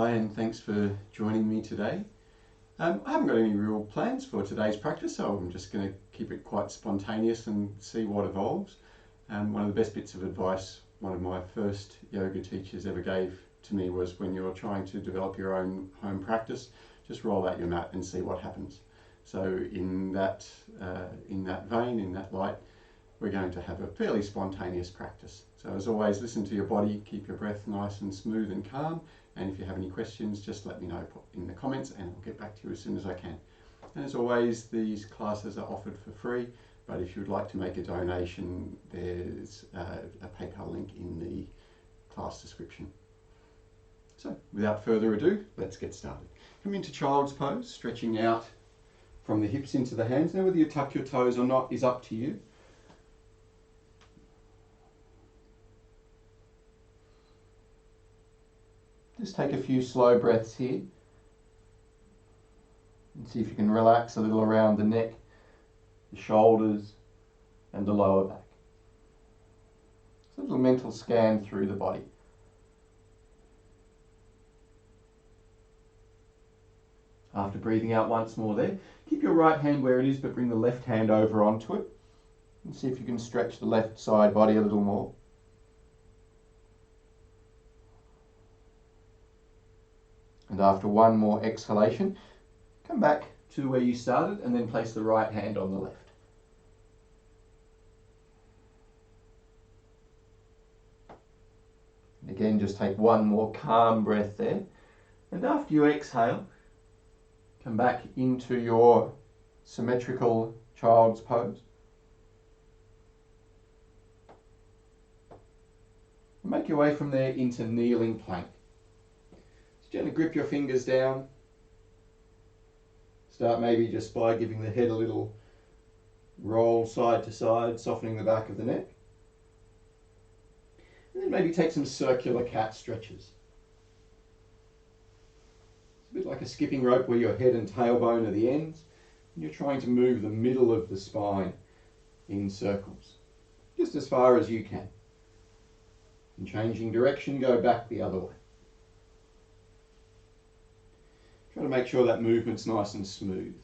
Hi, and thanks for joining me today. I haven't got any real plans for today's practice, so I'm just going to keep it quite spontaneous and see what evolves. One of the best bits of advice one of my first yoga teachers ever gave to me was, when you're trying to develop your own home practice, just roll out your mat and see what happens. So in that vein, in that light, we're going to have a fairly spontaneous practice. So as always, listen to your body, keep your breath nice and smooth and calm, and if you have any questions, just let me know in the comments and I'll get back to you as soon as I can. And as always, these classes are offered for free, but if you would like to make a donation, there's a PayPal link in the class description. So without further ado, let's get started. Come into child's pose, stretching out from the hips into the hands. Now, whether you tuck your toes or not is up to you. Just take a few slow breaths here and see if you can relax a little around the neck, the shoulders and the lower back. It's a little mental scan through the body. After breathing out once more there, keep your right hand where it is, but bring the left hand over onto it and see if you can stretch the left side body a little more. And after one more exhalation, come back to where you started and then place the right hand on the left. And again, just take one more calm breath there. And after you exhale, come back into your symmetrical child's pose. And make your way from there into kneeling plank. Gently grip your fingers down. Start maybe just by giving the head a little roll side to side, softening the back of the neck. And then maybe take some circular cat stretches. It's a bit like a skipping rope where your head and tailbone are the ends, and you're trying to move the middle of the spine in circles, just as far as you can. And changing direction, go back the other way. Try to make sure that movement's nice and smooth.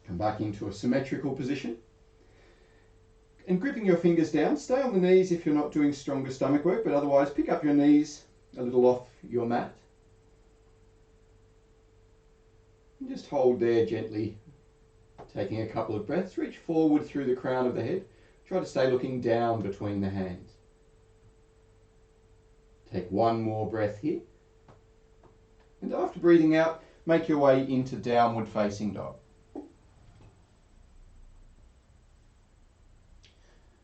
Come back into a symmetrical position. And gripping your fingers down, stay on the knees if you're not doing stronger stomach work, but otherwise pick up your knees a little off your mat. And just hold there gently, taking a couple of breaths. Reach forward through the crown of the head. Try to stay looking down between the hands. Take one more breath here. And after breathing out, make your way into downward facing dog.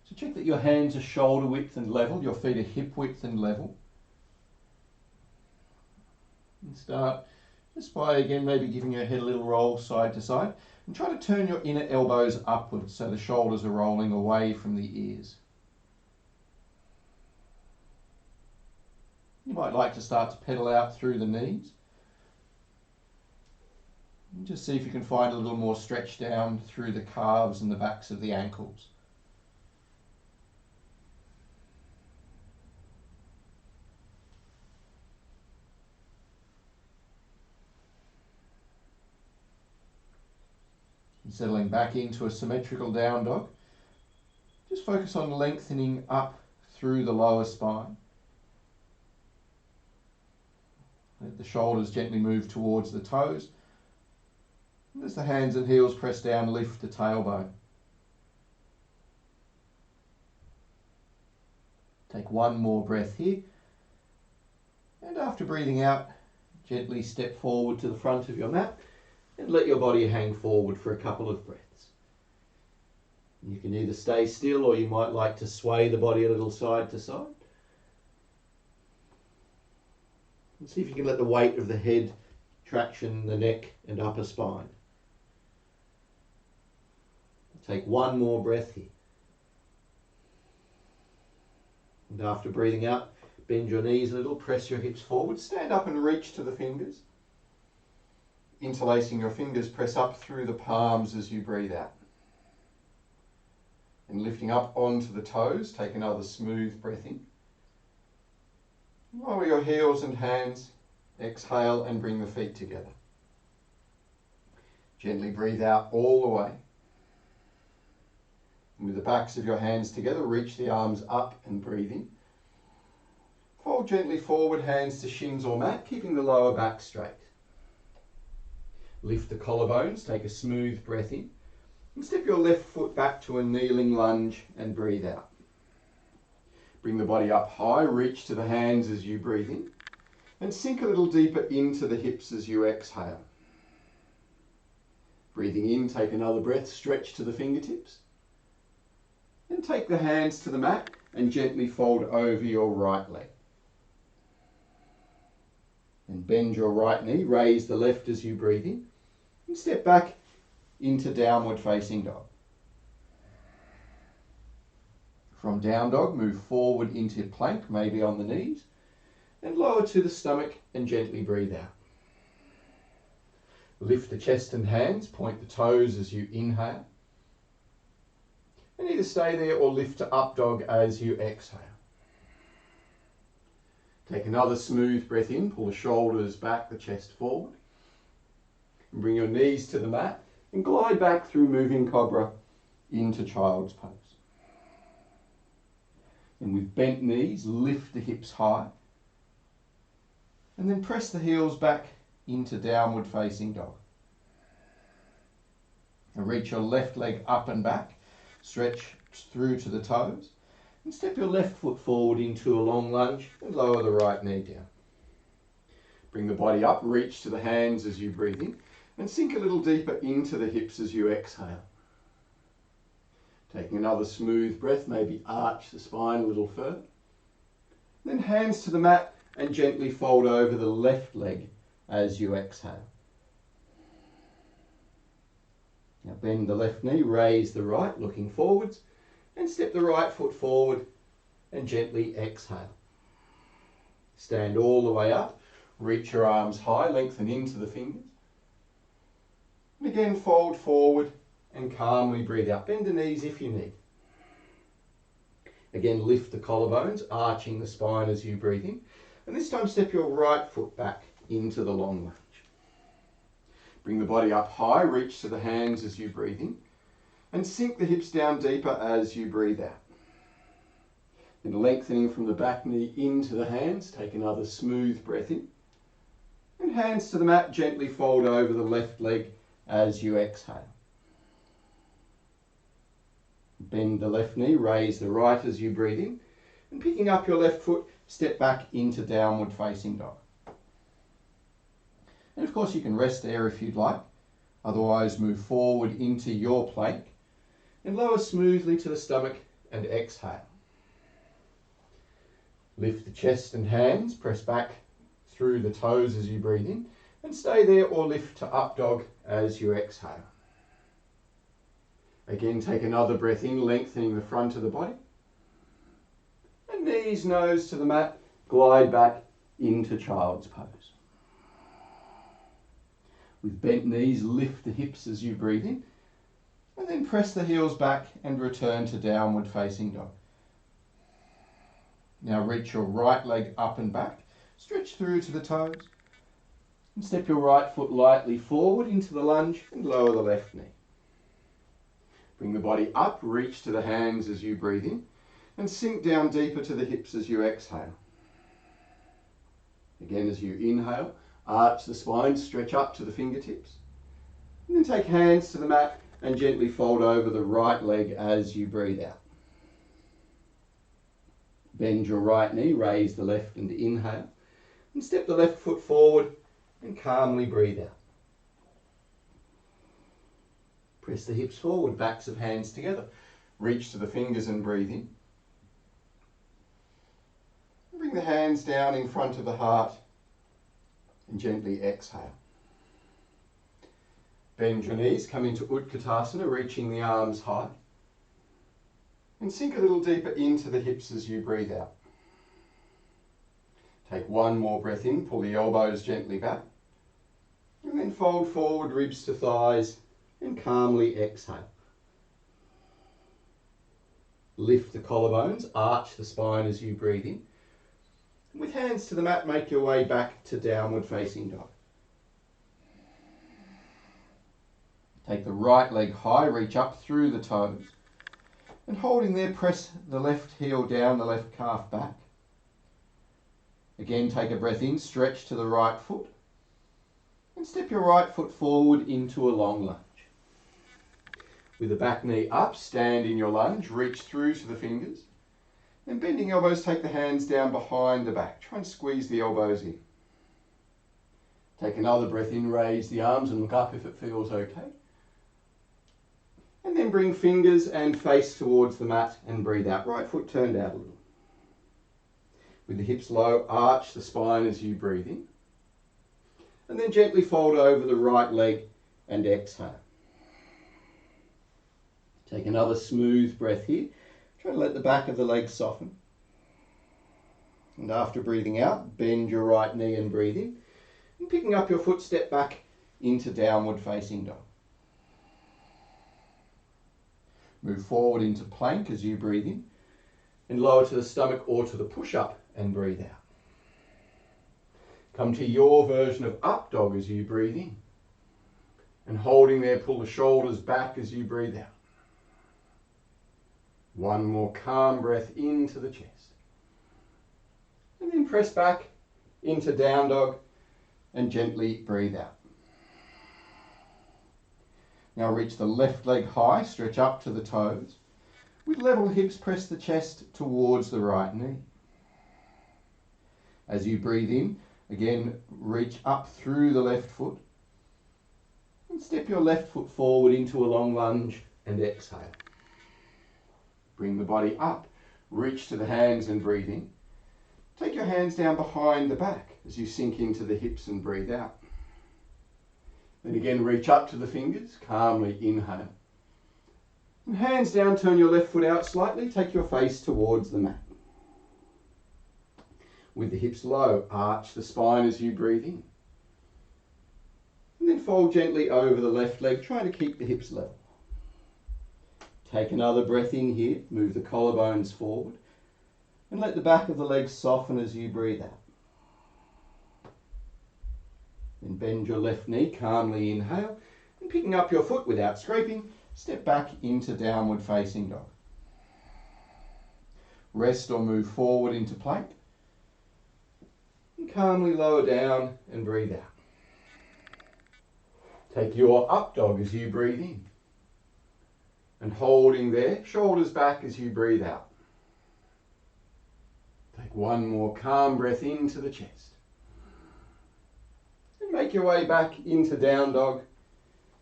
So check that your hands are shoulder width and level, your feet are hip width and level. And start just by, again, maybe giving your head a little roll side to side. And try to turn your inner elbows upwards so the shoulders are rolling away from the ears. You might like to start to pedal out through the knees. And just see if you can find a little more stretch down through the calves and the backs of the ankles. And settling back into a symmetrical down dog, just focus on lengthening up through the lower spine. Let the shoulders gently move towards the toes. And as the hands and heels press down, lift the tailbone. Take one more breath here. And after breathing out, gently step forward to the front of your mat and let your body hang forward for a couple of breaths. You can either stay still or you might like to sway the body a little side to side. And see if you can let the weight of the head traction the neck and upper spine. Take one more breath here. And after breathing out, bend your knees a little, press your hips forward, stand up and reach to the fingers. Interlacing your fingers, press up through the palms as you breathe out. And lifting up onto the toes, take another smooth breath in. Lower your heels and hands. Exhale and bring the feet together. Gently breathe out all the way. And with the backs of your hands together, reach the arms up and breathe in. Fold gently forward, hands to shins or mat, keeping the lower back straight. Lift the collarbones, take a smooth breath in. And step your left foot back to a kneeling lunge and breathe out. Bring the body up high, reach to the hands as you breathe in. And sink a little deeper into the hips as you exhale. Breathing in, take another breath, stretch to the fingertips. And take the hands to the mat and gently fold over your right leg. And bend your right knee, raise the left as you breathe in. And step back into downward facing dog. From down dog, move forward into plank, maybe on the knees. And lower to the stomach and gently breathe out. Lift the chest and hands, point the toes as you inhale. And either stay there or lift to up dog as you exhale. Take another smooth breath in, pull the shoulders back, the chest forward. And bring your knees to the mat and glide back through moving cobra into child's pose. And with bent knees, lift the hips high. And then press the heels back into downward facing dog. And reach your left leg up and back, stretch through to the toes, and step your left foot forward into a long lunge and lower the right knee down. Bring the body up, reach to the hands as you breathe in, and sink a little deeper into the hips as you exhale. Taking another smooth breath, maybe arch the spine a little further. Then hands to the mat and gently fold over the left leg as you exhale. Now bend the left knee, raise the right, looking forwards, and step the right foot forward and gently exhale. Stand all the way up, reach your arms high, lengthen into the fingers. And again, fold forward and calmly breathe out. Bend the knees if you need. Again, lift the collarbones, arching the spine as you breathe in. And this time step your right foot back into the long lunge. Bring the body up high, reach to the hands as you breathe in. And sink the hips down deeper as you breathe out. Then lengthening from the back knee into the hands, take another smooth breath in. And hands to the mat, gently fold over the left leg as you exhale. Bend the left knee, raise the right as you breathe in. And picking up your left foot, step back into downward facing dog. And of course you can rest there if you'd like. Otherwise move forward into your plank and lower smoothly to the stomach and exhale. Lift the chest and hands, press back through the toes as you breathe in and stay there or lift to up dog as you exhale. Again, take another breath in, lengthening the front of the body. And knees, nose to the mat, glide back into child's pose. With bent knees, lift the hips as you breathe in, and then press the heels back and return to downward facing dog. Now reach your right leg up and back, stretch through to the toes, and step your right foot lightly forward into the lunge and lower the left knee. Bring the body up, reach to the hands as you breathe in, and sink down deeper to the hips as you exhale. Again, as you inhale, arch the spine, stretch up to the fingertips. And then take hands to the mat and gently fold over the right leg as you breathe out. Bend your right knee, raise the left and inhale. And step the left foot forward and calmly breathe out. Press the hips forward, backs of hands together. Reach to the fingers and breathe in. Bring the hands down in front of the heart and gently exhale. Bend your knees, come into Utkatasana, reaching the arms high. And sink a little deeper into the hips as you breathe out. Take one more breath in, pull the elbows gently back. And then fold forward, ribs to thighs, and calmly exhale. Lift the collarbones, arch the spine as you breathe in. With hands to the mat, make your way back to downward facing dog. Take the right leg high, reach up through the toes, and holding there, press the left heel down, the left calf back. Again, take a breath in, stretch to the right foot, and step your right foot forward into a long lunge. With the back knee up, stand in your lunge, reach through to the fingers, and bending elbows, take the hands down behind the back. Try and squeeze the elbows in. Take another breath in, raise the arms and look up if it feels okay. And then bring fingers and face towards the mat and breathe out. Right foot turned out a little. With the hips low, arch the spine as you breathe in. And then gently fold over the right leg and exhale. Take another smooth breath here. Try to let the back of the leg soften. And after breathing out, bend your right knee and breathe in. And picking up your foot, step back into downward facing dog. Move forward into plank as you breathe in, and lower to the stomach or to the push-up and breathe out. Come to your version of up dog as you breathe in, and holding there, pull the shoulders back as you breathe out. One more calm breath into the chest, and then press back into down dog and gently breathe out. Now reach the left leg high, stretch up to the toes. With level hips, press the chest towards the right knee. As you breathe in, again, reach up through the left foot. And step your left foot forward into a long lunge and exhale. Bring the body up, reach to the hands and breathe in. Take your hands down behind the back as you sink into the hips and breathe out. Then again, reach up to the fingers, calmly inhale. And hands down, turn your left foot out slightly, take your face towards the mat. With the hips low, arch the spine as you breathe in. And then fold gently over the left leg, trying to keep the hips level. Take another breath in here, move the collarbones forward, and let the back of the legs soften as you breathe out. Then bend your left knee, calmly inhale, and picking up your foot without scraping, step back into downward facing dog. Rest or move forward into plank, and calmly lower down and breathe out. Take your up dog as you breathe in, and holding there, shoulders back as you breathe out. Take one more calm breath into the chest. Make your way back into down dog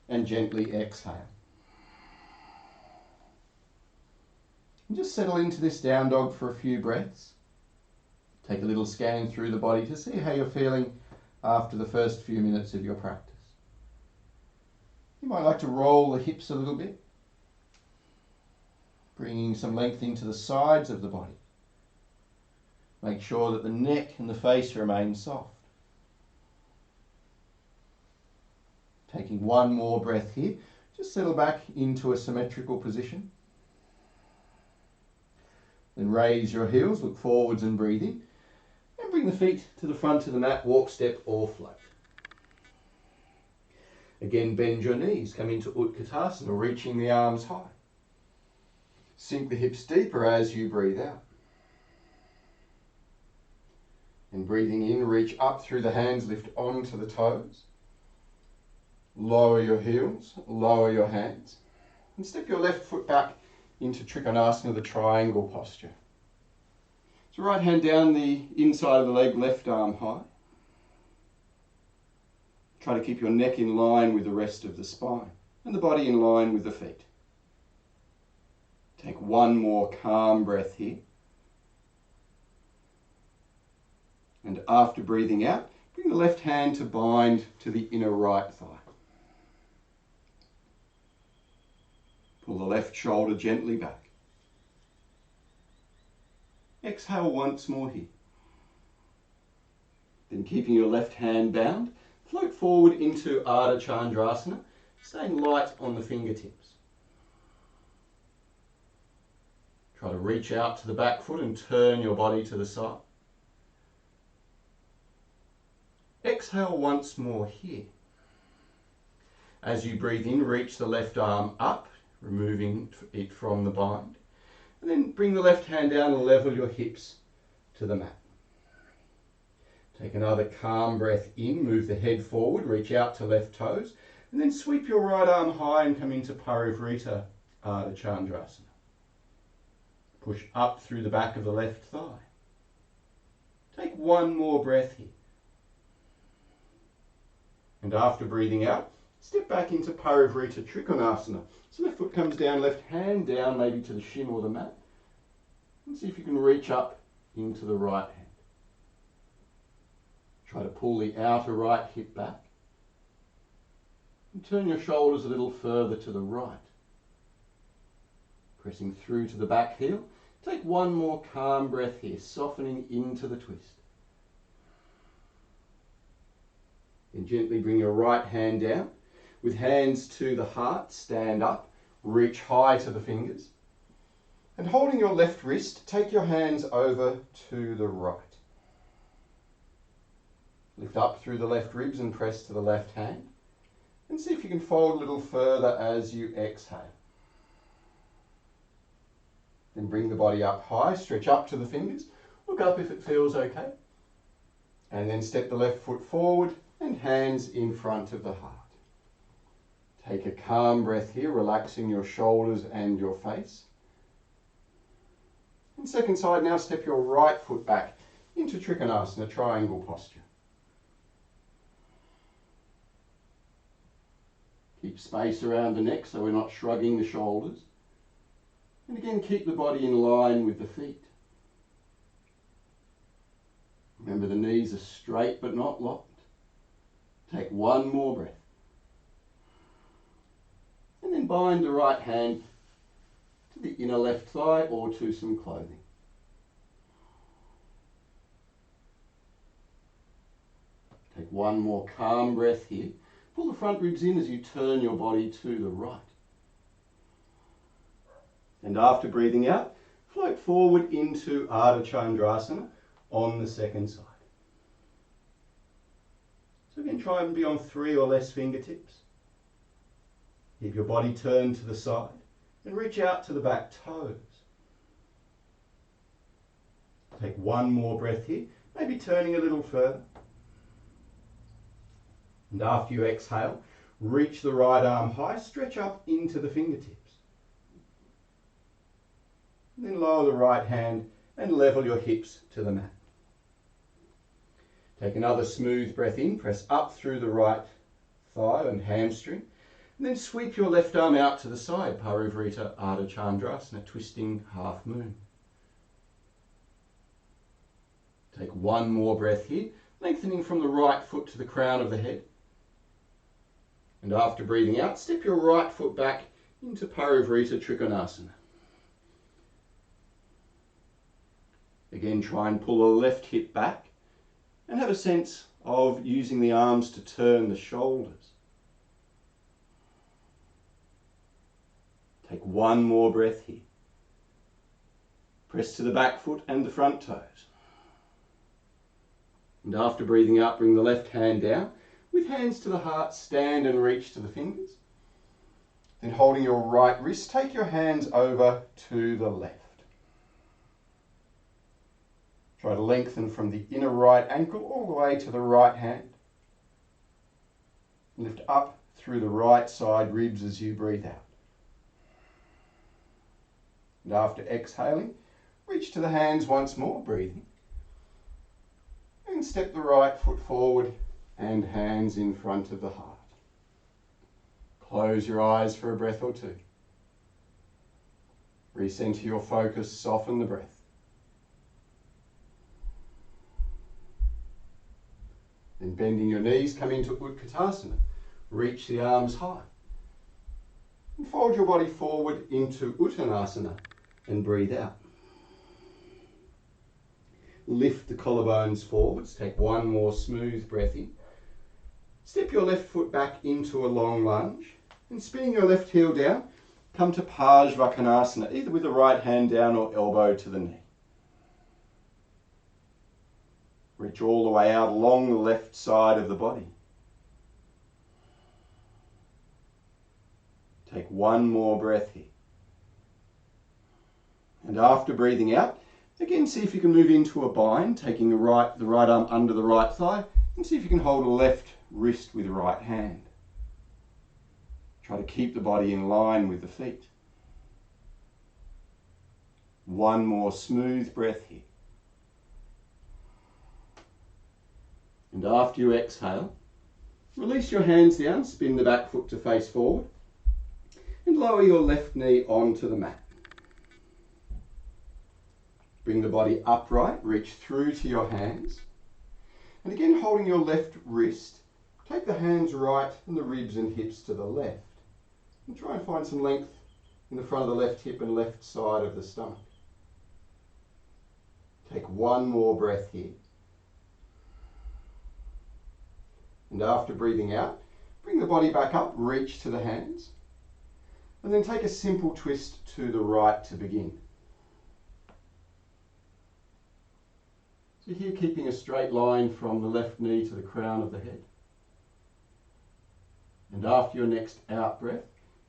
and gently exhale. And just settle into this down dog for a few breaths. Take a little scan through the body to see how you're feeling after the first few minutes of your practice. You might like to roll the hips a little bit, bringing some length into the sides of the body. Make sure that the neck and the face remain soft. Taking one more breath here, just settle back into a symmetrical position. Then raise your heels, look forwards and breathe in. And bring the feet to the front of the mat, walk, step or float. Again, bend your knees, come into Utkatasana, reaching the arms high. Sink the hips deeper as you breathe out. And breathing in, reach up through the hands, lift onto the toes. Lower your heels, lower your hands, and step your left foot back into Trikonasana, the triangle posture. So right hand down the inside of the leg, left arm high. Try to keep your neck in line with the rest of the spine and the body in line with the feet. Take one more calm breath here. And after breathing out, bring the left hand to bind to the inner right thigh. Pull the left shoulder gently back. Exhale once more here. Then keeping your left hand bound, float forward into Ardha Chandrasana, staying light on the fingertips. Try to reach out to the back foot and turn your body to the side. Exhale once more here. As you breathe in, reach the left arm up, removing it from the bind. And then bring the left hand down and level your hips to the mat. Take another calm breath in, move the head forward, reach out to left toes, and then sweep your right arm high and come into Parivrita Ardha Chandrasana. Push up through the back of the left thigh. Take one more breath here. And after breathing out, step back into Parivrita Trikonasana. So left foot comes down, left hand down, maybe to the shin or the mat. And see if you can reach up into the right hand. Try to pull the outer right hip back. And turn your shoulders a little further to the right. Pressing through to the back heel. Take one more calm breath here, softening into the twist. Then gently bring your right hand down. With hands to the heart, stand up, reach high to the fingers. And holding your left wrist, take your hands over to the right. Lift up through the left ribs and press to the left hand. And see if you can fold a little further as you exhale. Then bring the body up high, stretch up to the fingers. Look up if it feels okay. And then step the left foot forward and hands in front of the heart. Take a calm breath here, relaxing your shoulders and your face. And second side, now step your right foot back into Trikonasana, triangle posture. Keep space around the neck so we're not shrugging the shoulders. And again, keep the body in line with the feet. Remember, the knees are straight but not locked. Take one more breath. And then bind the right hand to the inner left thigh or to some clothing. Take one more calm breath here. Pull the front ribs in as you turn your body to the right. And after breathing out, float forward into Ardha Chandrasana on the second side. So again, try and be on 3 or less fingertips. Keep your body turned to the side and reach out to the back toes. Take one more breath here, maybe turning a little further. And after you exhale, reach the right arm high, stretch up into the fingertips. And then lower the right hand and level your hips to the mat. Take another smooth breath in, press up through the right thigh and hamstring. And then sweep your left arm out to the side, Parivrita Ardha Chandrasana, twisting half moon. Take one more breath here, lengthening from the right foot to the crown of the head. And after breathing out, step your right foot back into Parivrita Trikonasana. Again, try and pull the left hip back and have a sense of using the arms to turn the shoulders. Take one more breath here. Press to the back foot and the front toes. And after breathing out, bring the left hand down. With hands to the heart, stand and reach to the fingers. Then holding your right wrist, take your hands over to the left. Try to lengthen from the inner right ankle all the way to the right hand. Lift up through the right side ribs as you breathe out. And after exhaling, reach to the hands once more, breathing. And step the right foot forward and hands in front of the heart. Close your eyes for a breath or two. Recenter your focus, soften the breath. Then bending your knees, come into Utkatasana. Reach the arms high. And fold your body forward into Uttanasana and breathe out. Lift the collarbones forwards. Take one more smooth breath in. Step your left foot back into a long lunge. And spinning your left heel down, come to Pajvakonasana, either with the right hand down or elbow to the knee. Reach all the way out along the left side of the body. Take one more breath here. And after breathing out, again see if you can move into a bind, taking the right arm under the right thigh, and see if you can hold a left wrist with the right hand. Try to keep the body in line with the feet. One more smooth breath here. And after you exhale, release your hands down, spin the back foot to face forward, and lower your left knee onto the mat. Bring the body upright, reach through to your hands, and again holding your left wrist, take the hands right and the ribs and hips to the left, and try and find some length in the front of the left hip and left side of the stomach. Take one more breath here. And after breathing out, bring the body back up, reach to the hands, and then take a simple twist to the right to begin. So here keeping a straight line from the left knee to the crown of the head. And after your next out breath,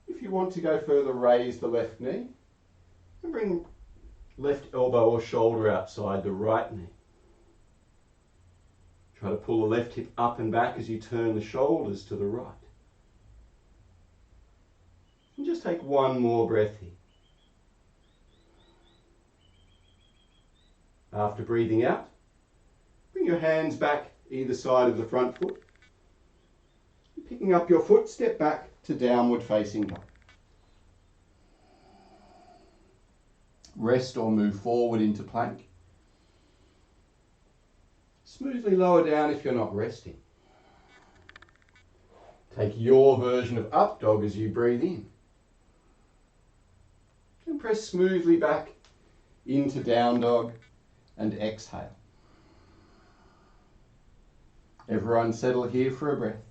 if you want to go further, raise the left knee and bring left elbow or shoulder outside the right knee. Try to pull the left hip up and back as you turn the shoulders to the right. And just take one more breath here. After breathing out, bring your hands back either side of the front foot. Picking up your foot, step back to downward facing dog. Rest or move forward into plank. Smoothly lower down if you're not resting. Take your version of up dog as you breathe in. And press smoothly back into down dog and exhale. Everyone settle here for a breath.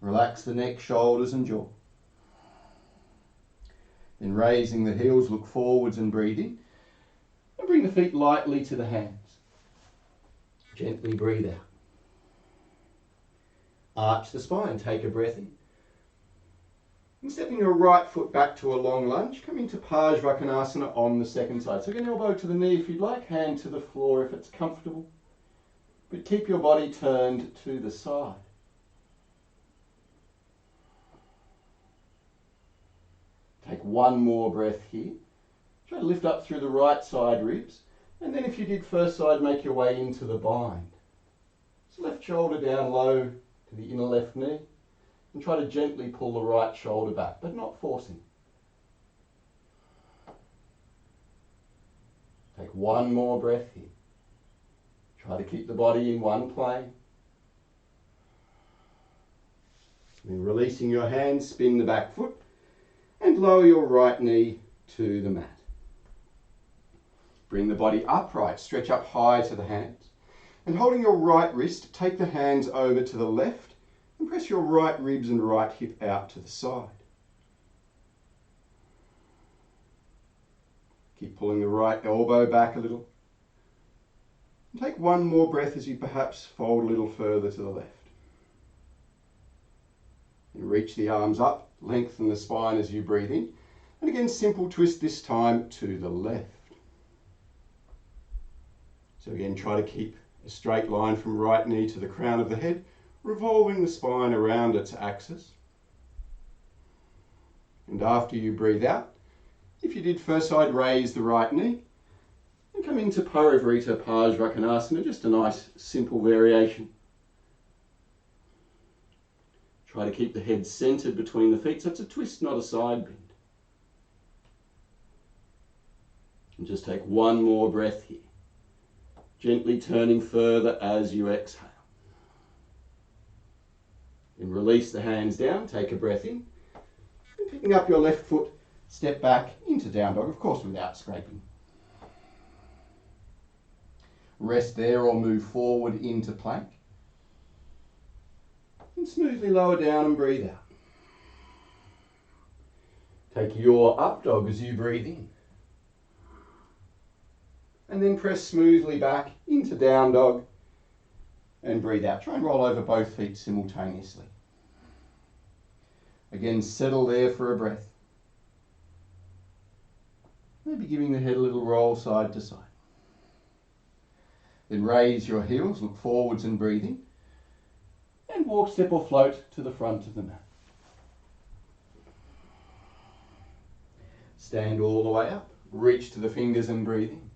Relax the neck, shoulders and jaw. Then raising the heels, look forwards and breathe in. And bring the feet lightly to the hands. Gently breathe out. Arch the spine, take a breath in. And stepping your right foot back to a long lunge, come into bhujangasana on the second side. So again, elbow to the knee if you'd like, hand to the floor if it's comfortable. But keep your body turned to the side. Take one more breath here. Try to lift up through the right side ribs. And then if you did first side, make your way into the bind. So left shoulder down low to the inner left knee. And try to gently pull the right shoulder back, but not forcing. Take one more breath here. Try to keep the body in one plane. Then releasing your hands, spin the back foot and lower your right knee to the mat. Bring the body upright, stretch up high to the hands. And holding your right wrist, take the hands over to the left and press your right ribs and right hip out to the side. Keep pulling the right elbow back a little. And take one more breath as you perhaps fold a little further to the left. And reach the arms up, lengthen the spine as you breathe in. And again, simple twist this time to the left. So again, try to keep a straight line from right knee to the crown of the head, revolving the spine around its axis. And after you breathe out, if you did first side, raise the right knee and come into Parivrita Bhujangasana, just a nice simple variation. Try to keep the head centered between the feet, so it's a twist, not a side bend. And just take one more breath here, gently turning further as you exhale. Then release the hands down, take a breath in, and picking up your left foot, step back into down dog, of course without scraping. Rest there or move forward into plank. And smoothly lower down and breathe out. Take your up dog as you breathe in. And then press smoothly back into down dog and breathe out. Try and roll over both feet simultaneously. Again, settle there for a breath. Maybe giving the head a little roll side to side. Then raise your heels, look forwards and breathing, and walk, step or float to the front of the mat. Stand all the way up, reach to the fingers and breathing.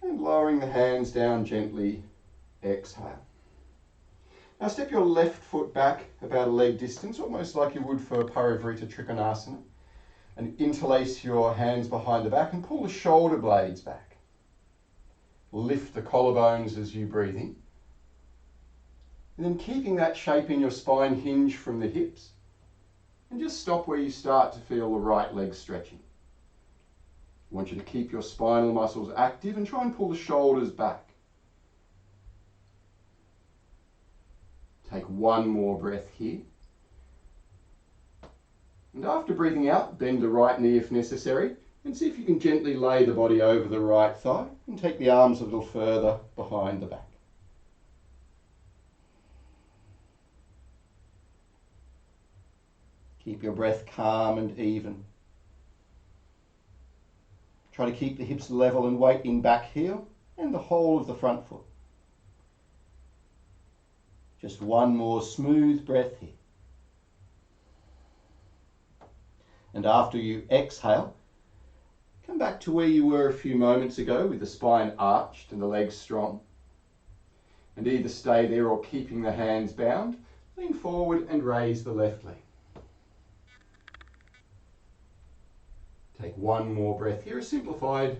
And lowering the hands down gently, exhale. Now step your left foot back about a leg distance, almost like you would for Parivrita Trikonasana, and interlace your hands behind the back and pull the shoulder blades back. Lift the collarbones as you breathe in. And then keeping that shape in your spine, hinge from the hips, and just stop where you start to feel the right leg stretching. I want you to keep your spinal muscles active and try and pull the shoulders back. Take one more breath here. And after breathing out, bend the right knee if necessary, and see if you can gently lay the body over the right thigh and take the arms a little further behind the back. Keep your breath calm and even. Try to keep the hips level and weight in back heel and the whole of the front foot. Just one more smooth breath here. And after you exhale, come back to where you were a few moments ago with the spine arched and the legs strong. And either stay there or keeping the hands bound, lean forward and raise the left leg. Take one more breath here, a simplified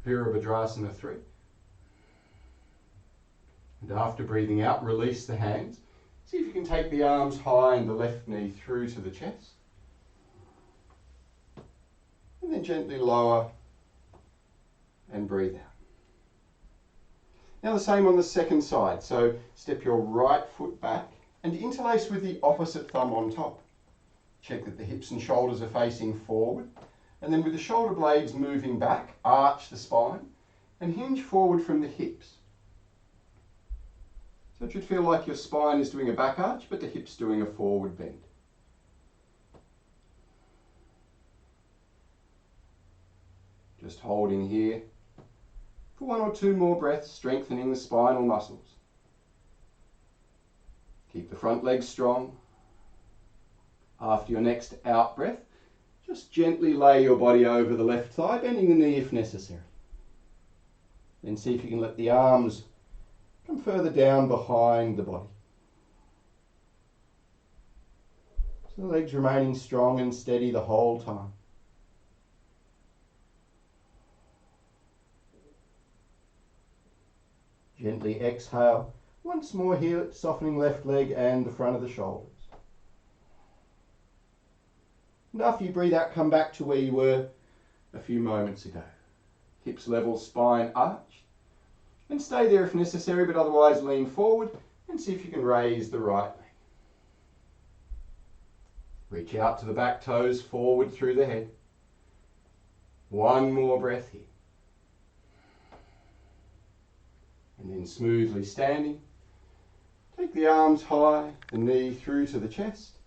Virabhadrasana 3. And after breathing out, release the hands. See if you can take the arms high and the left knee through to the chest. And then gently lower and breathe out. Now the same on the second side. So step your right foot back and interlace with the opposite thumb on top. Check that the hips and shoulders are facing forward. And then with the shoulder blades moving back, arch the spine and hinge forward from the hips. So it should feel like your spine is doing a back arch, but the hips doing a forward bend. Just holding here for one or two more breaths, strengthening the spinal muscles. Keep the front leg strong. After your next out breath, just gently lay your body over the left thigh, bending the knee if necessary. Then see if you can let the arms come further down behind the body. So the legs remaining strong and steady the whole time. Gently exhale. Once more here, softening left leg and the front of the shoulders. And after you breathe out, come back to where you were a few moments ago. Hips level, spine arched. And stay there if necessary, but otherwise lean forward and see if you can raise the right leg. Reach out to the back toes, forward through the head. One more breath here. And then smoothly standing, take the arms high, the knee through to the chest,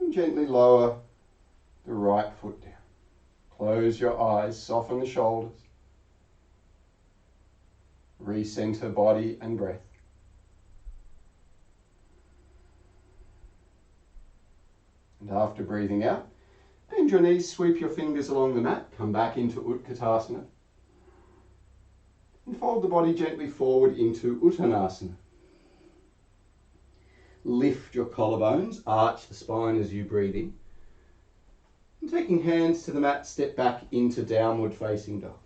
and gently lower the right foot down. Close your eyes, soften the shoulders. Recenter body and breath. And after breathing out, bend your knees, sweep your fingers along the mat, come back into Utkatasana. And fold the body gently forward into Uttanasana. Lift your collarbones, arch the spine as you breathe in. And taking hands to the mat, step back into downward facing dog.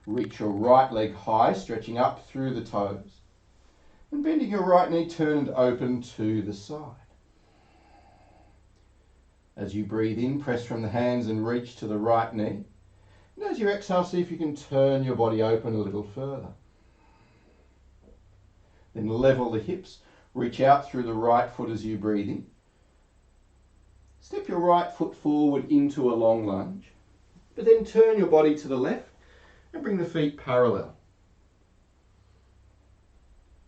Reach your right leg high, stretching up through the toes. And bending your right knee, turn and open to the side. As you breathe in, press from the hands and reach to the right knee. And as you exhale, see if you can turn your body open a little further. Then level the hips, reach out through the right foot as you breathe in. Step your right foot forward into a long lunge. But then turn your body to the left and bring the feet parallel.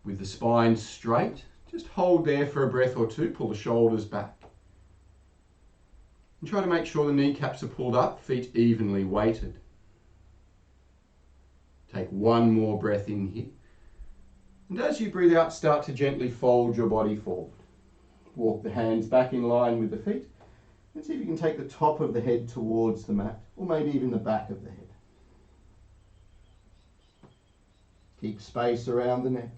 With the spine straight, just hold there for a breath or two, pull the shoulders back. And try to make sure the kneecaps are pulled up, feet evenly weighted. Take one more breath in here. And as you breathe out, start to gently fold your body forward. Walk the hands back in line with the feet. And see if you can take the top of the head towards the mat, or maybe even the back of the head. Keep space around the neck.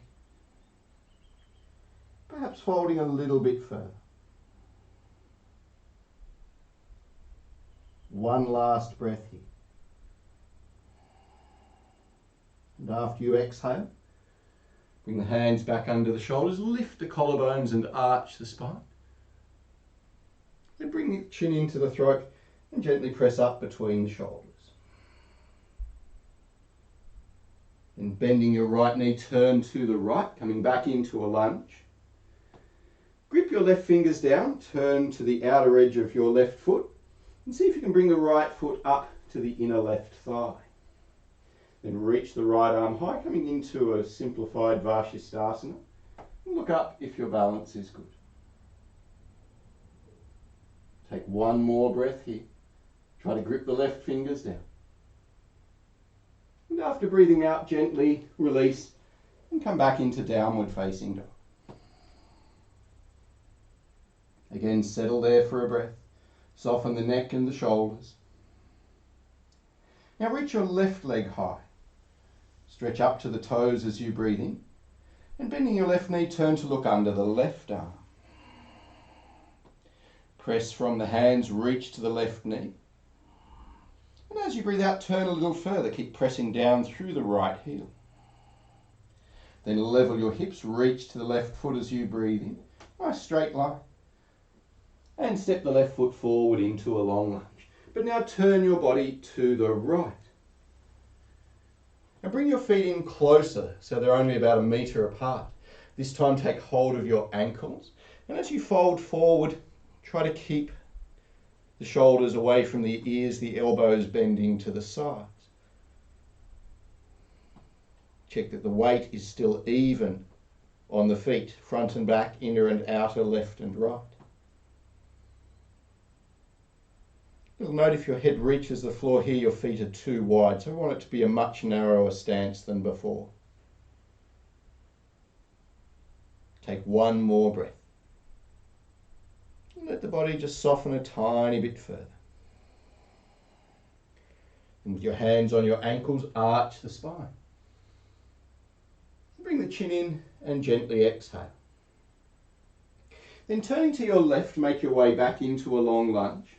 Perhaps folding a little bit further. One last breath here. And after you exhale, bring the hands back under the shoulders, lift the collarbones and arch the spine. Then bring the chin into the throat and gently press up between the shoulders. Then bending your right knee, turn to the right, coming back into a lunge. Grip your left fingers down, turn to the outer edge of your left foot, and see if you can bring the right foot up to the inner left thigh. Then reach the right arm high, coming into a simplified Vashisthasana. And look up if your balance is good. Take one more breath here. Try to grip the left fingers down. And after breathing out, gently release and come back into downward facing dog. Again, settle there for a breath. Soften the neck and the shoulders. Now reach your left leg high. Stretch up to the toes as you breathe in. And bending your left knee, turn to look under the left arm. Press from the hands, reach to the left knee. And as you breathe out, turn a little further. Keep pressing down through the right heel. Then level your hips, reach to the left foot as you breathe in. Nice straight line. And step the left foot forward into a long lunge. But now turn your body to the right. Now bring your feet in closer so they're only about 1 metre apart. This time take hold of your ankles. And as you fold forward, try to keep the shoulders away from the ears, the elbows bending to the sides. Check that the weight is still even on the feet, front and back, inner and outer, left and right. You'll note if your head reaches the floor here, your feet are too wide, so I want it to be a much narrower stance than before. Take one more breath. And let the body just soften a tiny bit further. And with your hands on your ankles, arch the spine. Bring the chin in and gently exhale. Then turning to your left, make your way back into a long lunge.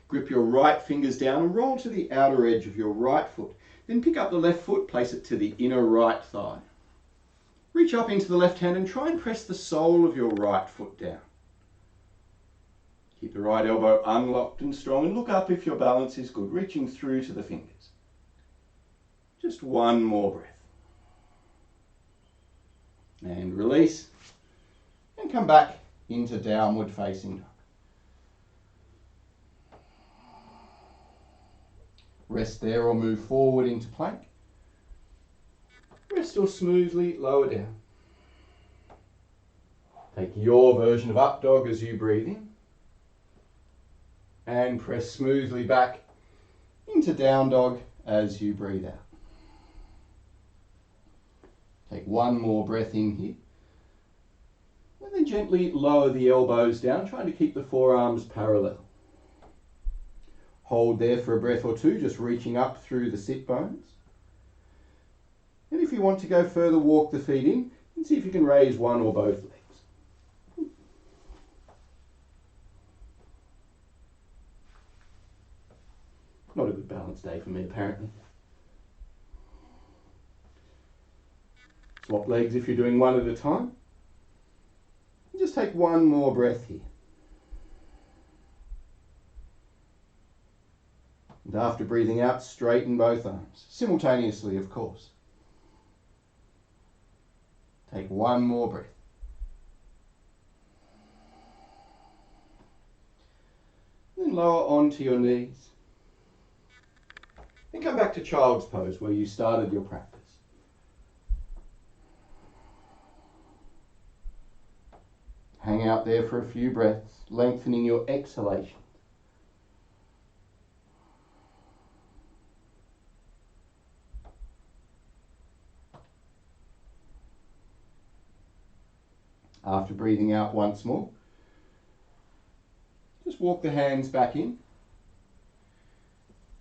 Grip your right fingers down and roll to the outer edge of your right foot. Then pick up the left foot, place it to the inner right thigh. Reach up into the left hand and try and press the sole of your right foot down. Keep the right elbow unlocked and strong and look up if your balance is good, reaching through to the fingers. Just one more breath. And release. And come back into downward facing dog. Rest there or move forward into plank. Rest or smoothly lower down. Take your version of up dog as you breathe in. And press smoothly back into down dog as you breathe out. Take one more breath in here. And then gently lower the elbows down, trying to keep the forearms parallel. Hold there for a breath or two, just reaching up through the sit bones. And if you want to go further, walk the feet in and see if you can raise one or both legs. Not a good balance day for me, apparently. Swap legs if you're doing one at a time. And just take one more breath here. And after breathing out, straighten both arms, simultaneously, of course. Take one more breath. Then lower onto your knees. Then come back to child's pose where you started your practice. Hang out there for a few breaths, lengthening your exhalation. After breathing out once more, just walk the hands back in.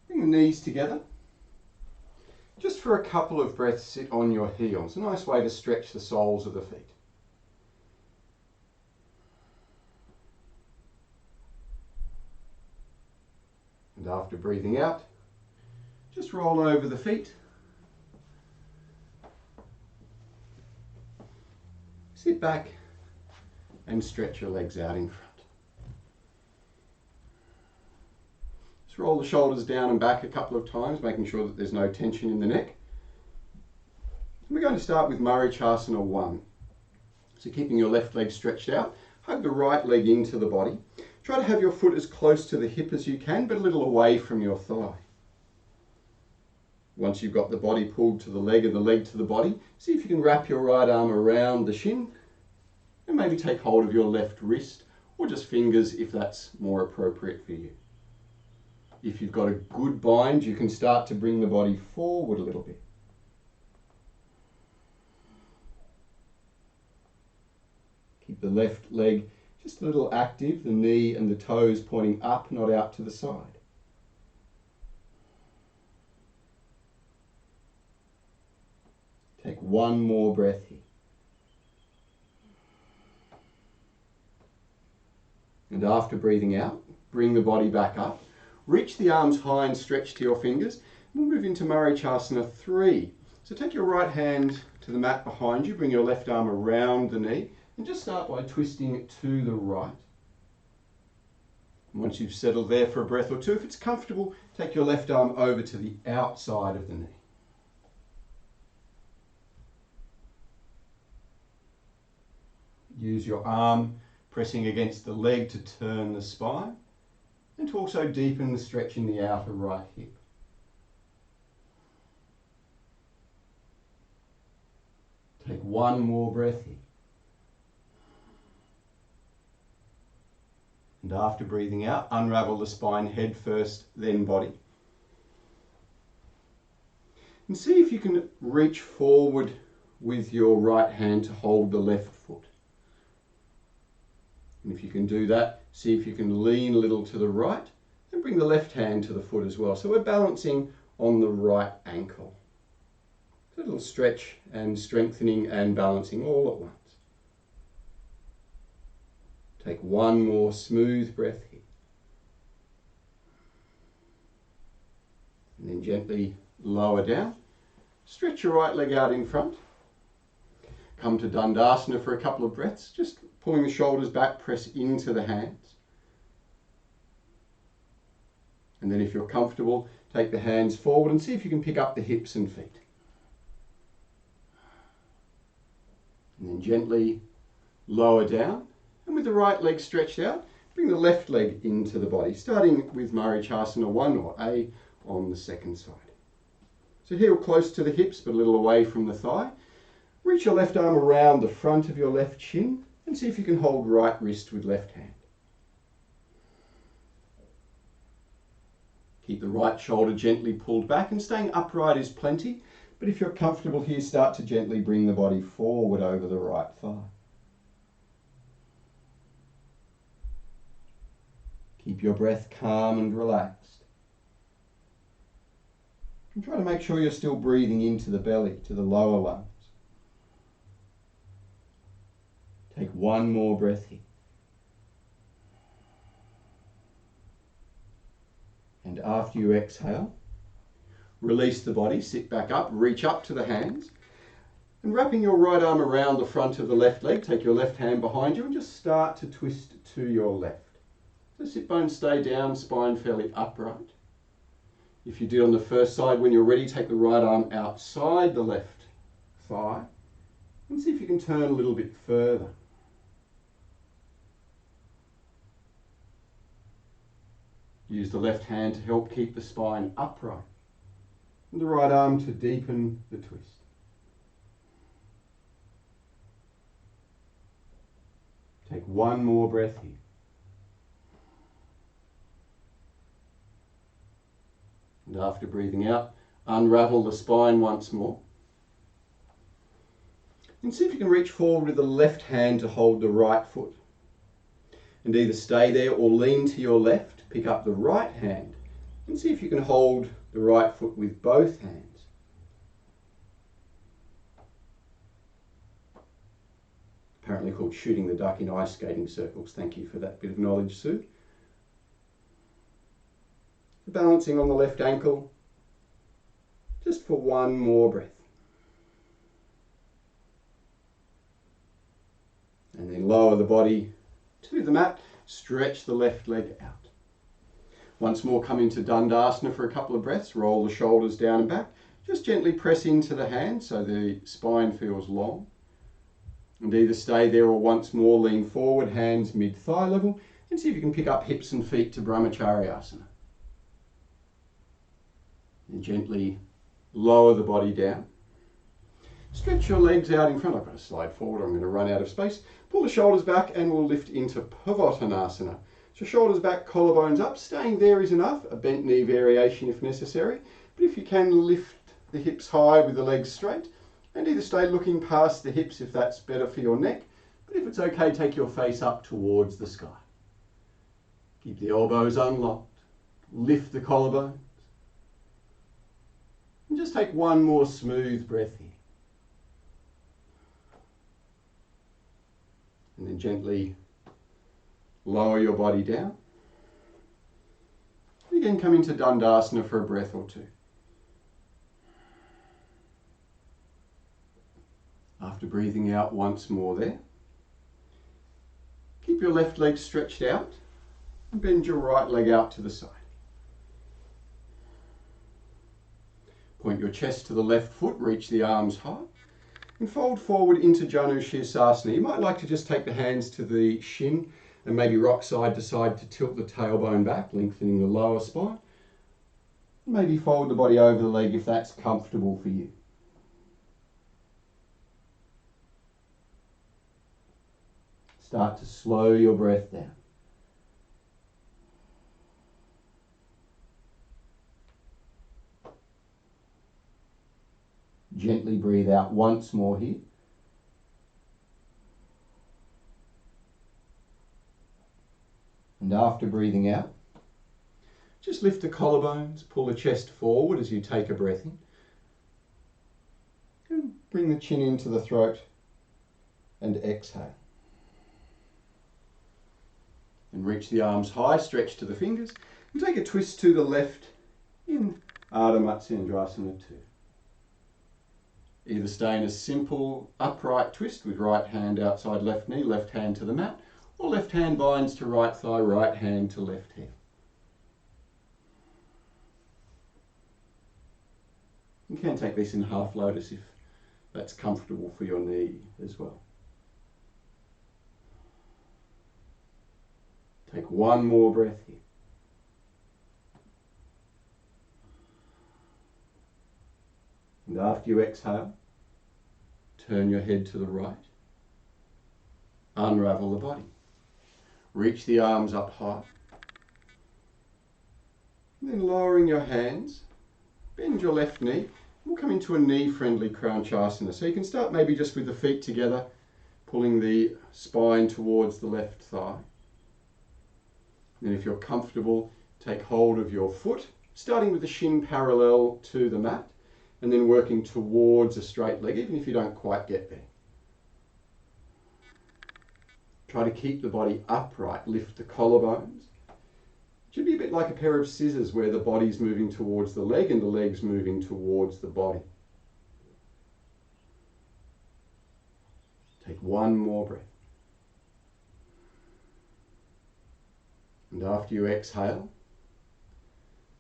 Bring the knees together. Just for a couple of breaths, sit on your heels. A nice way to stretch the soles of the feet. And after breathing out, just roll over the feet. Sit back and stretch your legs out in front. Just roll the shoulders down and back a couple of times, making sure that there's no tension in the neck. And we're going to start with Marichyasana 1. So keeping your left leg stretched out, hug the right leg into the body. Try to have your foot as close to the hip as you can, but a little away from your thigh. Once you've got the body pulled to the leg and the leg to the body, see if you can wrap your right arm around the shin and maybe take hold of your left wrist or just fingers if that's more appropriate for you. If you've got a good bind, you can start to bring the body forward a little bit. Keep the left leg just a little active, the knee and the toes pointing up, not out to the side. Take one more breath here. And after breathing out, bring the body back up. Reach the arms high and stretch to your fingers. We'll move into Marichyasana 3. So take your right hand to the mat behind you, bring your left arm around the knee, and just start by twisting it to the right. And once you've settled there for a breath or two, if it's comfortable, take your left arm over to the outside of the knee. Use your arm pressing against the leg to turn the spine and to also deepen the stretch in the outer right hip. Take one more breath here. And after breathing out, unravel the spine head first, then body. And see if you can reach forward with your right hand to hold the left foot. And if you can do that, see if you can lean a little to the right and bring the left hand to the foot as well. So we're balancing on the right ankle. A little stretch and strengthening and balancing all at once. Take one more smooth breath here. And then gently lower down. Stretch your right leg out in front. Come to Dandasana for a couple of breaths. Just pulling the shoulders back, press into the hands. And then if you're comfortable, take the hands forward and see if you can pick up the hips and feet. And then gently lower down. And with the right leg stretched out, bring the left leg into the body, starting with Marichyasana 1 or A on the second side. So heel close to the hips, but a little away from the thigh. Reach your left arm around the front of your left shin and see if you can hold right wrist with left hand. Keep the right shoulder gently pulled back, and staying upright is plenty, but if you're comfortable here, start to gently bring the body forward over the right thigh. Keep your breath calm and relaxed. And try to make sure you're still breathing into the belly, to the lower lungs. Take one more breath here. And after you exhale, release the body, sit back up, reach up to the hands, and wrapping your right arm around the front of the left leg, take your left hand behind you and just start to twist to your left. So sit bones stay down, spine fairly upright. If you did on the first side, when you're ready, take the right arm outside the left thigh and see if you can turn a little bit further. Use the left hand to help keep the spine upright. And the right arm to deepen the twist. Take one more breath here. And after breathing out, unravel the spine once more. And see if you can reach forward with the left hand to hold the right foot. And either stay there or lean to your left, pick up the right hand, and see if you can hold the right foot with both hands. Apparently called shooting the duck in ice skating circles. Thank you for that bit of knowledge, Sue. Balancing on the left ankle, just for one more breath. And then lower the body to the mat, stretch the left leg out. Once more, come into Dandasana for a couple of breaths, roll the shoulders down and back, just gently press into the hands so the spine feels long. And either stay there or once more lean forward, hands mid-thigh level, and see if you can pick up hips and feet to Brahmacharyasana. And gently lower the body down. Stretch your legs out in front. I've got to slide forward, I'm going to run out of space. Pull the shoulders back and we'll lift into Pavottanasana. So shoulders back, collarbones up. Staying there is enough, a bent knee variation if necessary. But if you can, lift the hips high with the legs straight. And either stay looking past the hips if that's better for your neck. But if it's okay, take your face up towards the sky. Keep the elbows unlocked. Lift the collarbones. And just take one more smooth breath here. And then gently lower your body down. And again, come into Dandasana for a breath or two. After breathing out once more there, keep your left leg stretched out and bend your right leg out to the side. Point your chest to the left foot, reach the arms high, and fold forward into Janu Shirsasana. You might like to just take the hands to the shin and maybe rock side to side to tilt the tailbone back, lengthening the lower spine. Maybe fold the body over the leg if that's comfortable for you. Start to slow your breath down. Gently breathe out once more here. And after breathing out, just lift the collarbones, pull the chest forward as you take a breath in. And bring the chin into the throat and exhale. And reach the arms high, stretch to the fingers, and take a twist to the left in Ardha Matsyendrasana 2. Either stay in a simple upright twist with right hand outside left knee, left hand to the mat, or left hand binds to right thigh, right hand to left hip. You can take this in half lotus if that's comfortable for your knee as well. Take one more breath here. And after you exhale, turn your head to the right. Unravel the body. Reach the arms up high. And then lowering your hands, bend your left knee. We'll come into a knee-friendly Kranchasana. So you can start maybe just with the feet together, pulling the spine towards the left thigh. And if you're comfortable, take hold of your foot, starting with the shin parallel to the mat, and then working towards a straight leg, even if you don't quite get there. Try to keep the body upright, lift the collarbones. It should be a bit like a pair of scissors where the body's moving towards the leg and the leg's moving towards the body. Take one more breath. And after you exhale,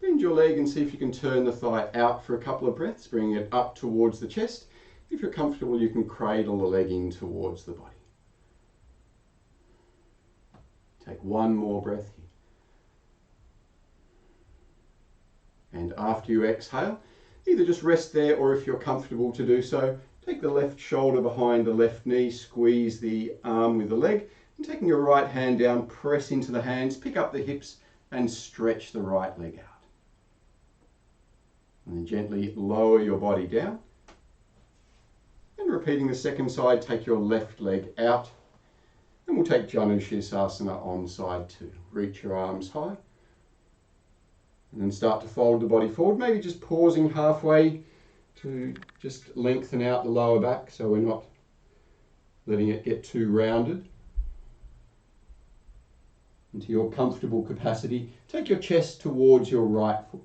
bend your leg and see if you can turn the thigh out for a couple of breaths, bringing it up towards the chest. If you're comfortable, you can cradle the leg in towards the body. Take one more breath here. And after you exhale, either just rest there, or if you're comfortable to do so, take the left shoulder behind the left knee, squeeze the arm with the leg, and taking your right hand down, press into the hands, pick up the hips and stretch the right leg out. And then gently lower your body down. And repeating the second side, take your left leg out. And we'll take Janushirasana on side 2. Reach your arms high. And then start to fold the body forward, maybe just pausing halfway to just lengthen out the lower back so we're not letting it get too rounded. And to your comfortable capacity, take your chest towards your right foot.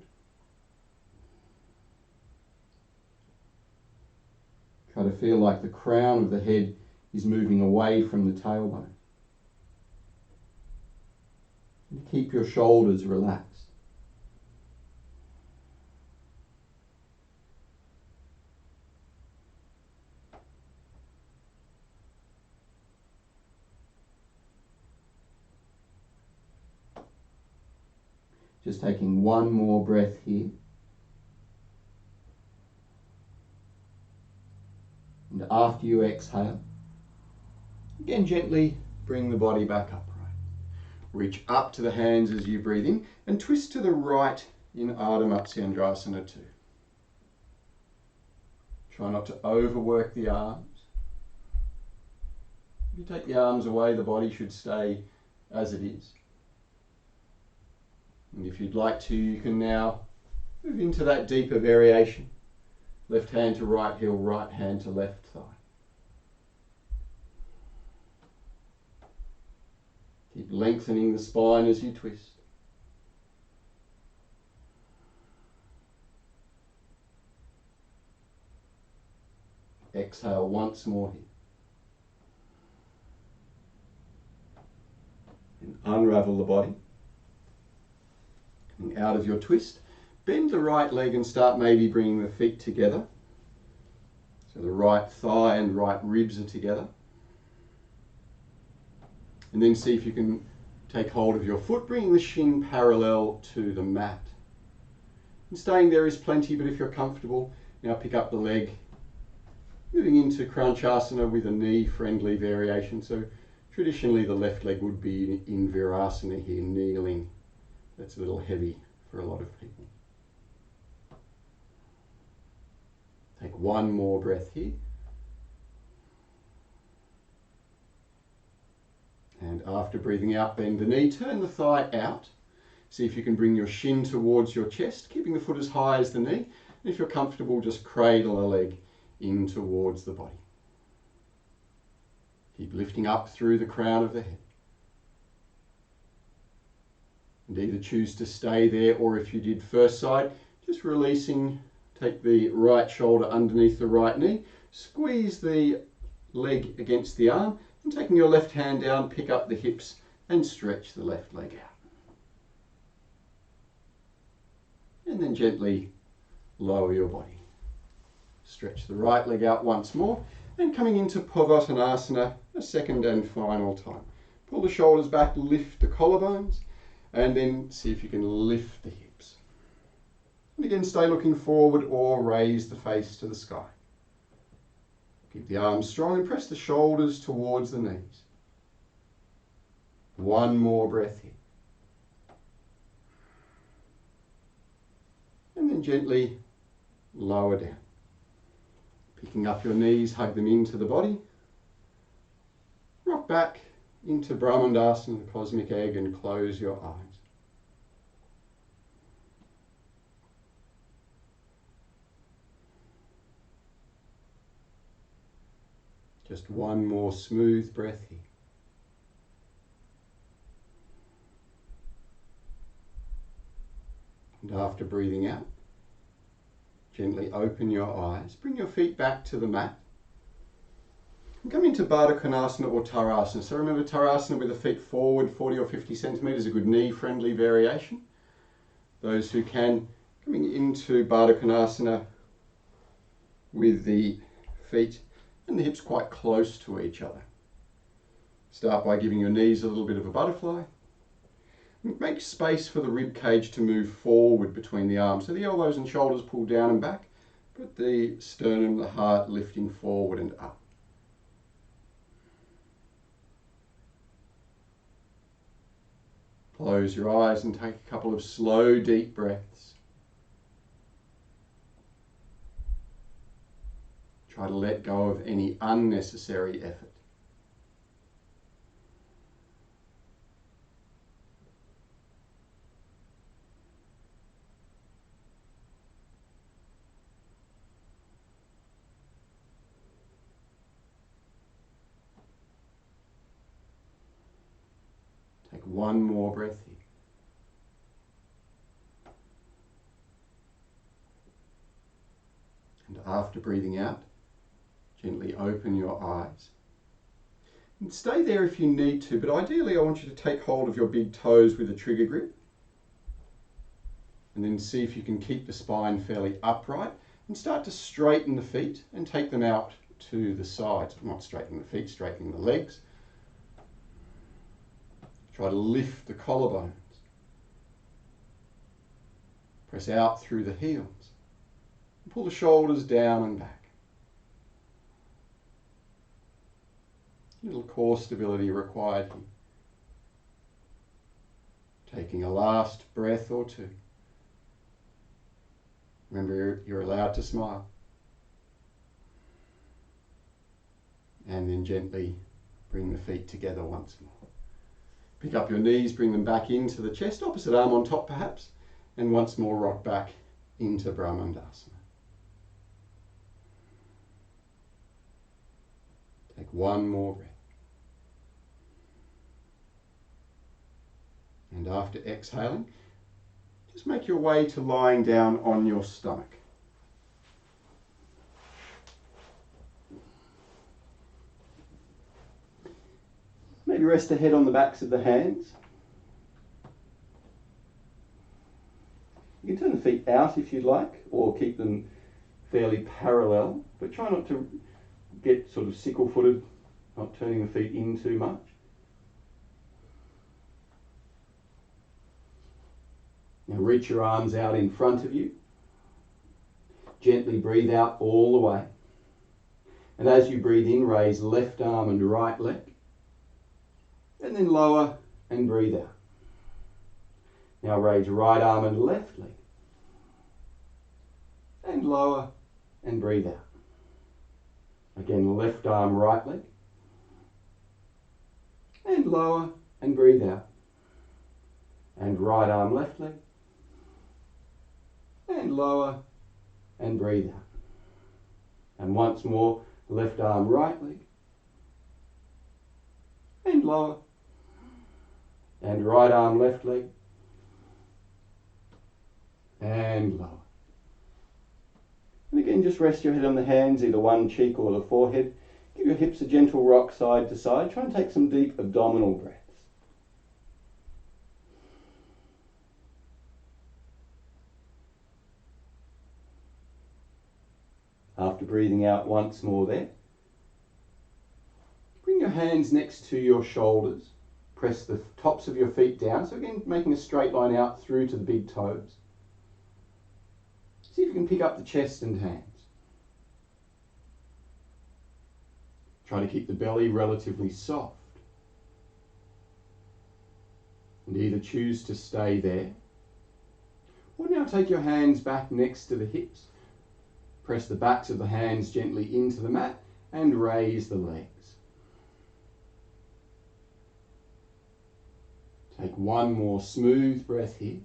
Try to feel like the crown of the head is moving away from the tailbone. And keep your shoulders relaxed. Just taking one more breath here. And after you exhale, again gently bring the body back upright. Reach up to the hands as you breathe in and twist to the right in Ardha Matsyendrasana 2. Try not to overwork the arms. If you take the arms away, the body should stay as it is. And if you'd like to, you can now move into that deeper variation. Left hand to right heel, right hand to left thigh. Keep lengthening the spine as you twist. Exhale once more here. And unravel the body. Coming out of your twist, bend the right leg and start maybe bringing the feet together. So the right thigh and right ribs are together. And then see if you can take hold of your foot, bringing the shin parallel to the mat. And staying there is plenty, but if you're comfortable, now pick up the leg, moving into Kranchasana with a knee-friendly variation. So traditionally the left leg would be in Virasana here, kneeling. That's a little heavy for a lot of people. Take one more breath here. And after breathing out, bend the knee, turn the thigh out. See if you can bring your shin towards your chest, keeping the foot as high as the knee. And if you're comfortable, just cradle a leg in towards the body. Keep lifting up through the crown of the head. And either choose to stay there, or if you did first side, just releasing, take the right shoulder underneath the right knee, squeeze the leg against the arm, and taking your left hand down, pick up the hips and stretch the left leg out. And then gently lower your body. Stretch the right leg out once more, and coming into Pavatanasana a second and final time. Pull the shoulders back, lift the collarbones, and then see if you can lift the hips. And again, stay looking forward or raise the face to the sky. Keep the arms strong and press the shoulders towards the knees. One more breath here. And then gently lower down. Picking up your knees, hug them into the body. Rock back into Brahmandasana, the cosmic egg, and close your eyes. Just one more smooth breath here. And after breathing out, gently open your eyes. Bring your feet back to the mat. And come into Baddha Konasana or Tarasana. So remember, Tarasana with the feet forward 40 or 50 centimetres, a good knee-friendly variation. Those who can, coming into Baddha Konasana with the feet and the hips quite close to each other. Start by giving your knees a little bit of a butterfly. And make space for the rib cage to move forward between the arms. So the elbows and shoulders pull down and back. Put the sternum, the heart lifting forward and up. Close your eyes and take a couple of slow, deep breaths. Try to let go of any unnecessary effort. Take one more breath here. And after breathing out, gently open your eyes. And stay there if you need to, but ideally I want you to take hold of your big toes with a trigger grip. And then see if you can keep the spine fairly upright and start to straighten the feet and take them out to the sides. Not straightening the feet, straightening the legs. Try to lift the collarbones. Press out through the heels. And pull the shoulders down and back. Little core stability required here. Taking a last breath or two. Remember, you're allowed to smile. And then gently bring the feet together once more. Pick up your knees, bring them back into the chest, opposite arm on top perhaps, and once more rock back into Brahmandasana. Take one more breath. And after exhaling, just make your way to lying down on your stomach. Maybe rest the head on the backs of the hands. You can turn the feet out if you'd like, or keep them fairly parallel, but try not to get sort of sickle-footed, not turning the feet in too much. Now reach your arms out in front of you. Gently breathe out all the way. And as you breathe in, raise left arm and right leg. And then lower and breathe out. Now raise right arm and left leg. And lower and breathe out. Again, left arm, right leg. And lower and breathe out. And right arm, left leg. And lower and breathe out. And once more, left arm, right leg. And lower. And right arm, left leg. And lower. And again, just rest your head on the hands, either one cheek or the forehead. Give your hips a gentle rock side to side. Try and take some deep abdominal breaths. After breathing out once more there, bring your hands next to your shoulders. Press the tops of your feet down. So again, making a straight line out through to the big toes. See if you can pick up the chest and hands. Try to keep the belly relatively soft. And either choose to stay there, or now take your hands back next to the hips. Press the backs of the hands gently into the mat and raise the legs. Take one more smooth breath here.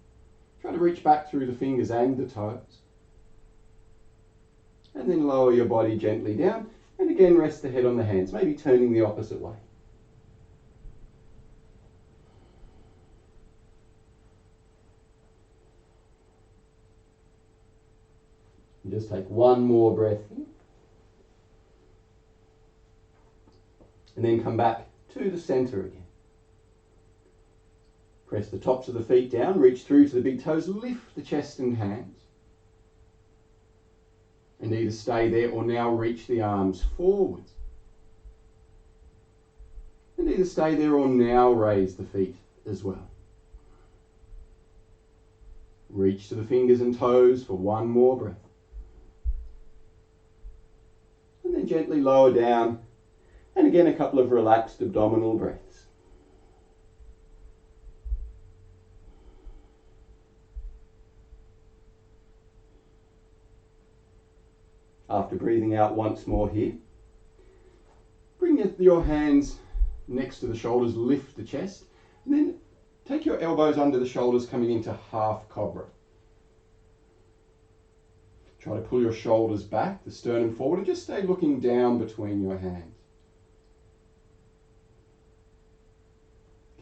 Try to reach back through the fingers and the toes. And then lower your body gently down. And again, rest the head on the hands, maybe turning the opposite way. And just take one more breath here. And then come back to the center again. Press the tops of the feet down, reach through to the big toes, lift the chest and hands. And either stay there or now reach the arms forwards. And either stay there or now raise the feet as well. Reach to the fingers and toes for one more breath. gently lower down. And again, a couple of relaxed abdominal breaths. After breathing out once more here, bring your hands next to the shoulders, lift the chest, and then take your elbows under the shoulders, coming into half cobra. Try to pull your shoulders back, the sternum forward, and just stay looking down between your hands.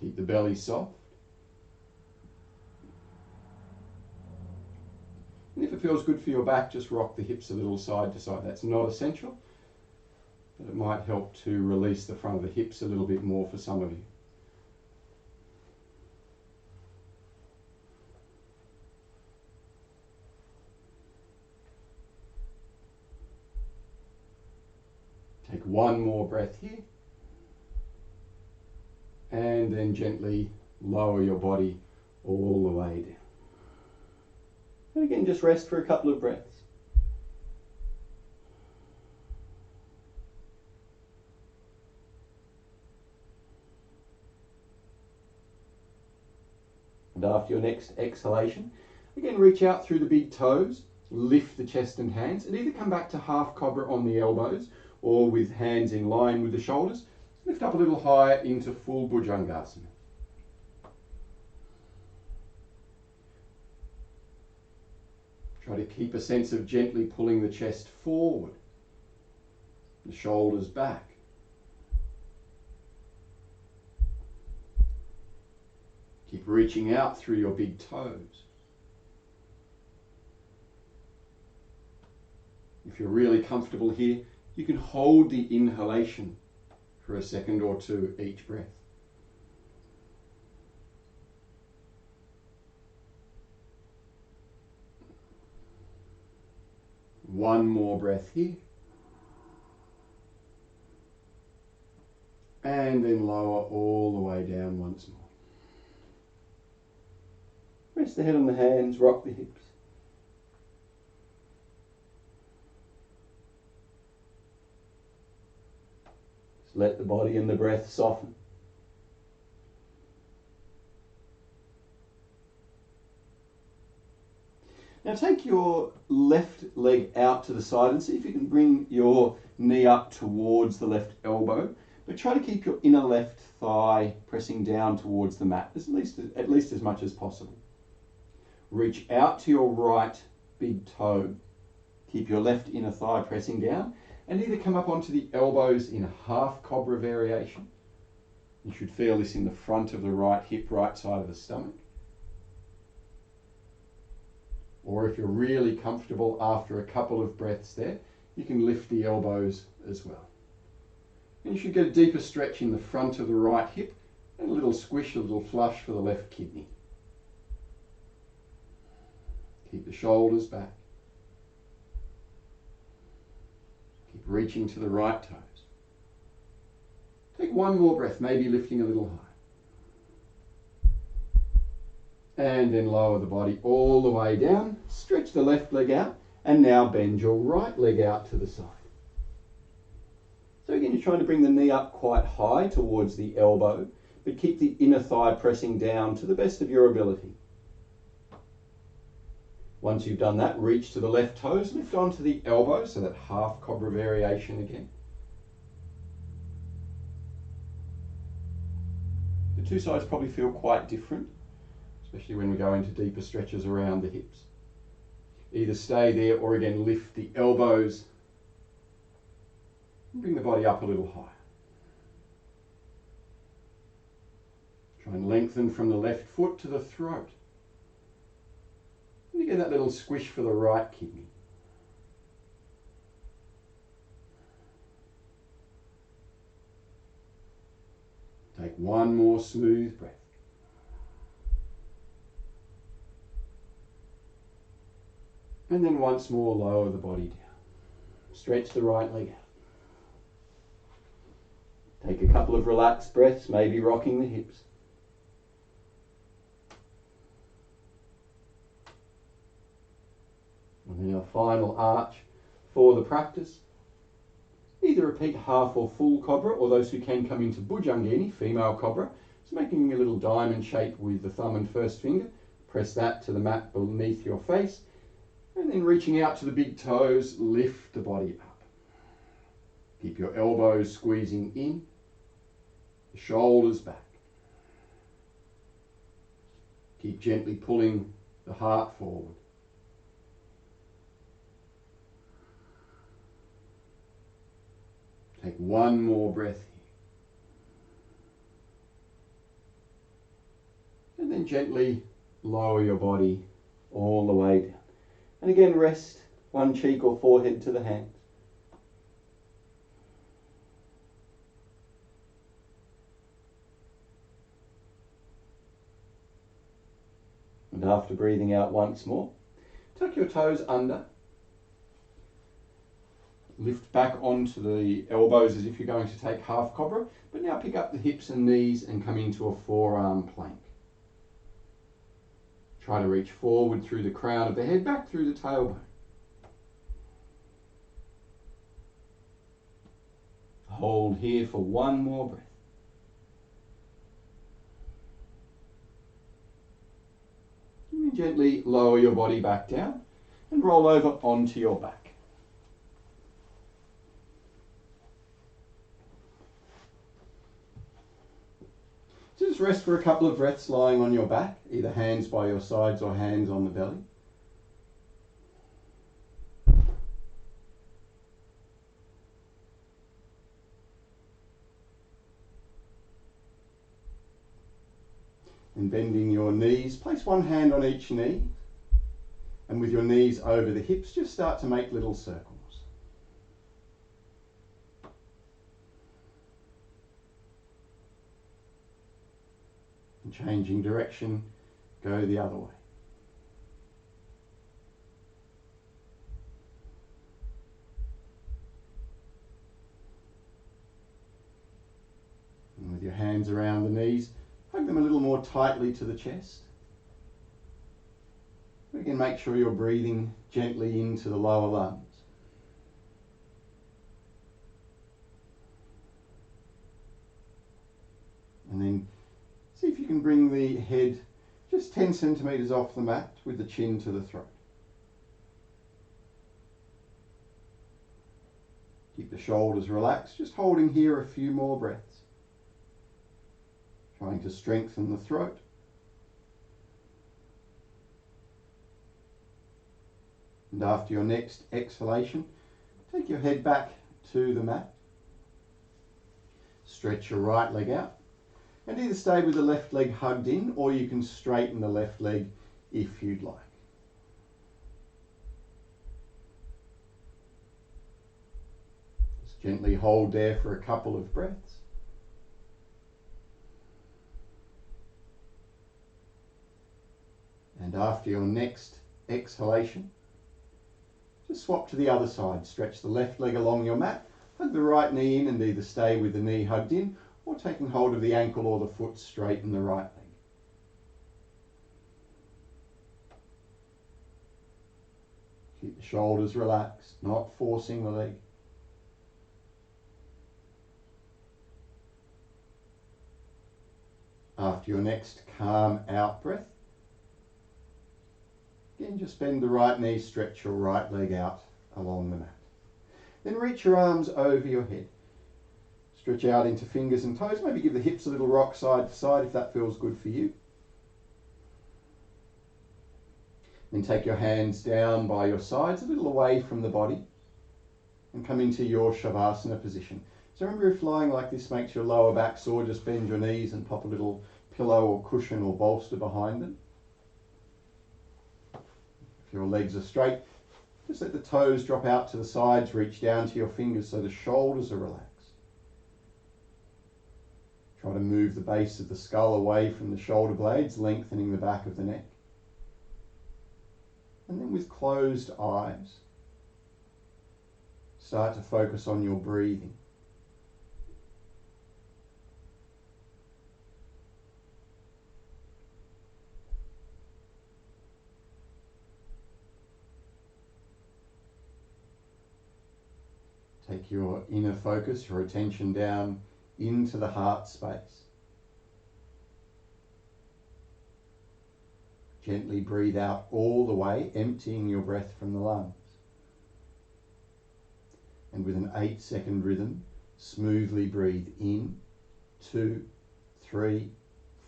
Keep the belly soft. And if it feels good for your back, just rock the hips a little side to side. That's not essential, but it might help to release the front of the hips a little bit more for some of you. Take one more breath here. And then gently lower your body all the way down. And again, just rest for a couple of breaths. And after your next exhalation, again, reach out through the big toes, lift the chest and hands, and either come back to half cobra on the elbows or with hands in line with the shoulders. Lift up a little higher into full bhujangasana. Try to keep a sense of gently pulling the chest forward, the shoulders back. Keep reaching out through your big toes. If you're really comfortable here, you can hold the inhalation for a second or two each breath. One more breath here. And then lower all the way down once more. Rest the head on the hands, rock the hips. Just let the body and the breath soften. Now take your left leg out to the side and see if you can bring your knee up towards the left elbow, but try to keep your inner left thigh pressing down towards the mat, at least as much as possible. Reach out to your right big toe. Keep your left inner thigh pressing down and either come up onto the elbows in a half cobra variation. You should feel this in the front of the right hip, right side of the stomach. Or if you're really comfortable after a couple of breaths there, you can lift the elbows as well. And you should get a deeper stretch in the front of the right hip and a little squish, a little flush for the left kidney. Keep the shoulders back. Keep reaching to the right toes. Take one more breath, maybe lifting a little higher. And then lower the body all the way down. Stretch the left leg out and now bend your right leg out to the side. So again, you're trying to bring the knee up quite high towards the elbow, but keep the inner thigh pressing down to the best of your ability. Once you've done that, reach to the left toes, lift onto the elbow, so that half cobra variation again. The two sides probably feel quite different, especially when we go into deeper stretches around the hips. Either stay there or again lift the elbows and bring the body up a little higher. Try and lengthen from the left foot to the throat. And you get that little squish for the right kidney. Take one more smooth breath. And then once more lower the body down. Stretch the right leg out. Take a couple of relaxed breaths, maybe rocking the hips. And then our final arch for the practice. Either repeat half or full cobra, or those who can come into bhujangasana, female cobra. So making a little diamond shape with the thumb and first finger. Press that to the mat beneath your face. And then reaching out to the big toes, lift the body up. Keep your elbows squeezing in, the shoulders back. Keep gently pulling the heart forward. Take one more breath here. And then gently lower your body all the way down. And again, rest one cheek or forehead to the hands. And after breathing out once more, tuck your toes under. Lift back onto the elbows as if you're going to take half cobra, but now pick up the hips and knees and come into a forearm plank. Try to reach forward through the crown of the head, back through the tailbone. Hold here for one more breath. And gently lower your body back down and roll over onto your back. Just rest for a couple of breaths lying on your back, either hands by your sides or hands on the belly. And bending your knees, place one hand on each knee, and with your knees over the hips, just start to make little circles. And changing direction, go the other way. And with your hands around the knees, hug them a little more tightly to the chest. Again, make sure you're breathing gently into the lower lungs. And then see if you can bring the head just 10 centimetres off the mat with the chin to the throat. Keep the shoulders relaxed, just holding here a few more breaths. Trying to strengthen the throat. And after your next exhalation, take your head back to the mat. Stretch your right leg out. And either stay with the left leg hugged in, or you can straighten the left leg if you'd like. Just gently hold there for a couple of breaths. And after your next exhalation, just swap to the other side. Stretch the left leg along your mat, hug the right knee in and either stay with the knee hugged in or taking hold of the ankle or the foot, straighten the right leg. Keep the shoulders relaxed, not forcing the leg. After your next calm out breath, again just bend the right knee, stretch your right leg out along the mat. Then reach your arms over your head. Stretch out into fingers and toes, maybe give the hips a little rock side to side if that feels good for you. Then take your hands down by your sides, a little away from the body, and come into your savasana position. So remember, if lying like this makes your lower back sore, just bend your knees and pop a little pillow or cushion or bolster behind them. If your legs are straight, just let the toes drop out to the sides, reach down to your fingers so the shoulders are relaxed. Try to move the base of the skull away from the shoulder blades, lengthening the back of the neck. And then with closed eyes, start to focus on your breathing. Take your inner focus, your attention down into the heart space. Gently breathe out all the way, emptying your breath from the lungs. And with an 8-second rhythm, smoothly breathe in, 2, 3,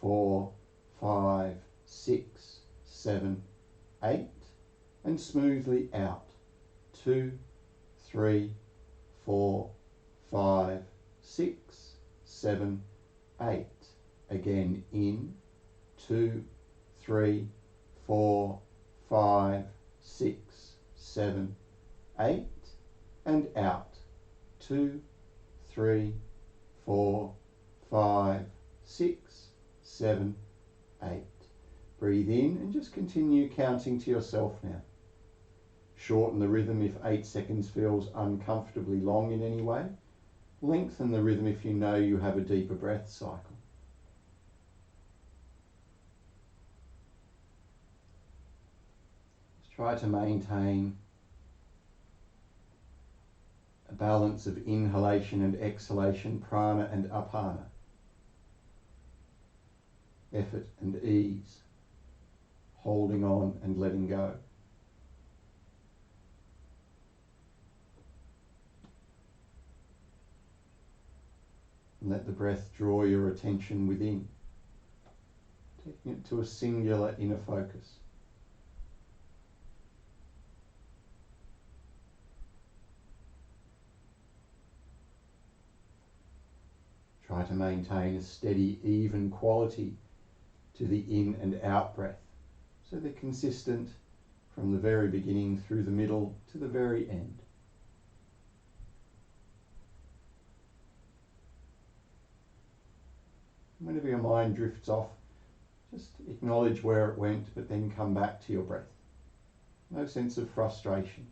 4, 5, 6, 7, 8, and smoothly out, 2, 3, 4, 5, 6, 7, 8. Again in, 2, 3, 4, 5, 6, 7, 8, and out, 2, 3, 4, 5, 6, 7, 8. Breathe in and just continue counting to yourself now. Shorten the rhythm if 8 seconds feels uncomfortably long in any way. Lengthen the rhythm if you know you have a deeper breath cycle. Just try to maintain a balance of inhalation and exhalation, prana and apana, effort and ease, holding on and letting go. And let the breath draw your attention within, taking it to a singular inner focus. Try to maintain a steady, even quality to the in and out breath, so they're consistent from the very beginning through the middle to the very end. Whenever your mind drifts off, just acknowledge where it went, but then come back to your breath. No sense of frustration,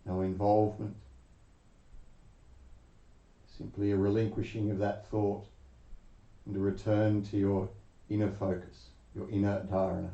no involvement, simply a relinquishing of that thought and a return to your inner focus, your inner dharana.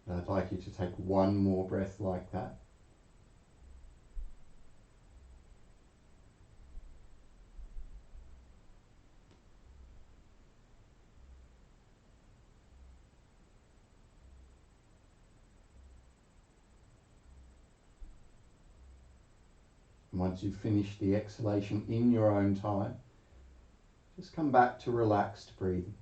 I'd like you to take one more breath like that. And once you've finished the exhalation in your own time, just come back to relaxed breathing.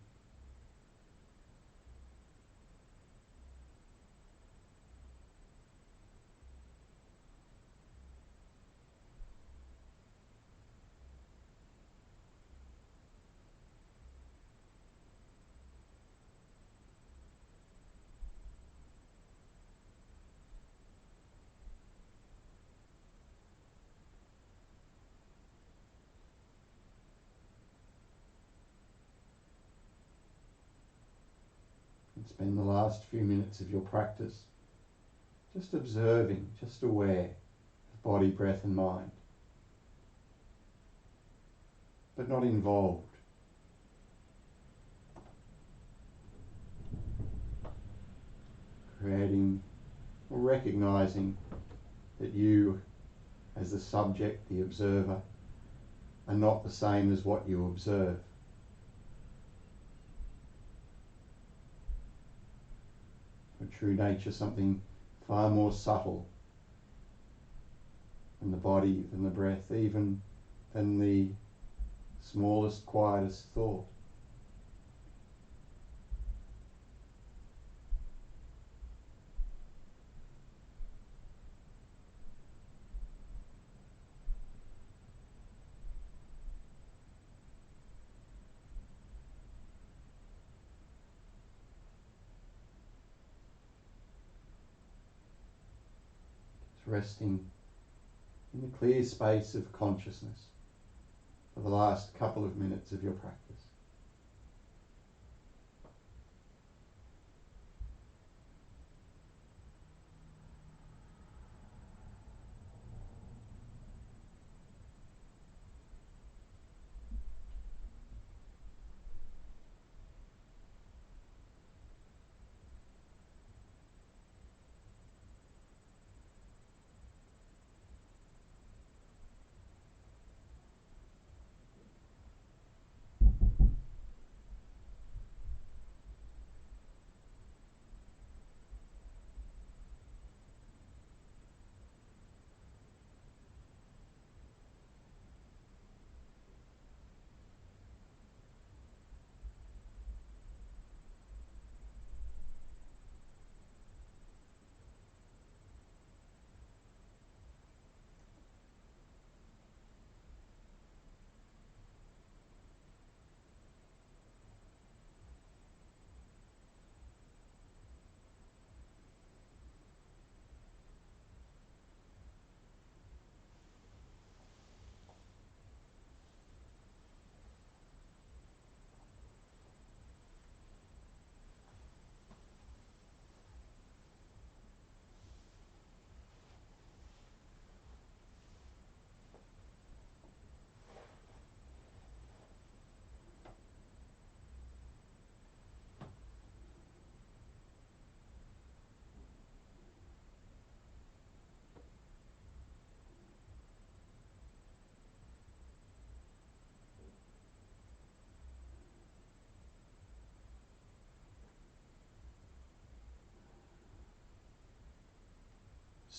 And spend the last few minutes of your practice just observing, just aware of body, breath and mind, but not involved. Creating or recognizing that you, as the subject, the observer, are not the same as what you observe. Your true nature, something far more subtle than the body, than the breath, even than the smallest, quietest thought. resting in the clear space of consciousness for the last couple of minutes of your practice.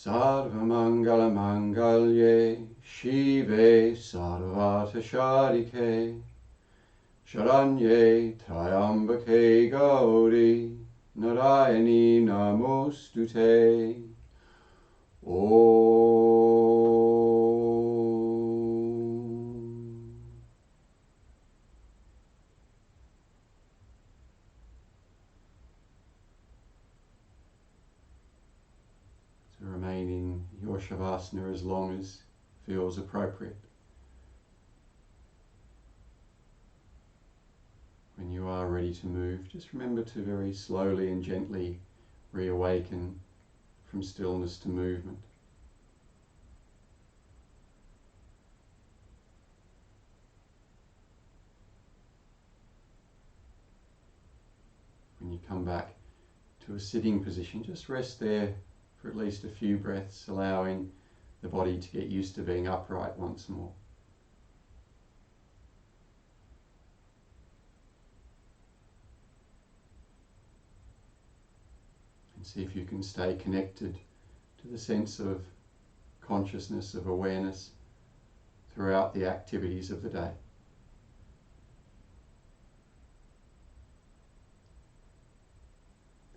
Sarvamangala-mangalye Shive Sarvata-sharike Sharanye Triambake Gauri Narayani Namostute. Om. So remain in your shavasana as long as feels appropriate. When you are ready to move, just remember to very slowly and gently reawaken from stillness to movement. When you come back to a sitting position, just rest there for at least a few breaths, allowing the body to get used to being upright once more. And see if you can stay connected to the sense of consciousness, of awareness throughout the activities of the day.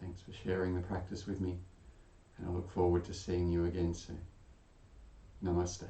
Thanks for sharing the practice with me, and I look forward to seeing you again soon. Namaste.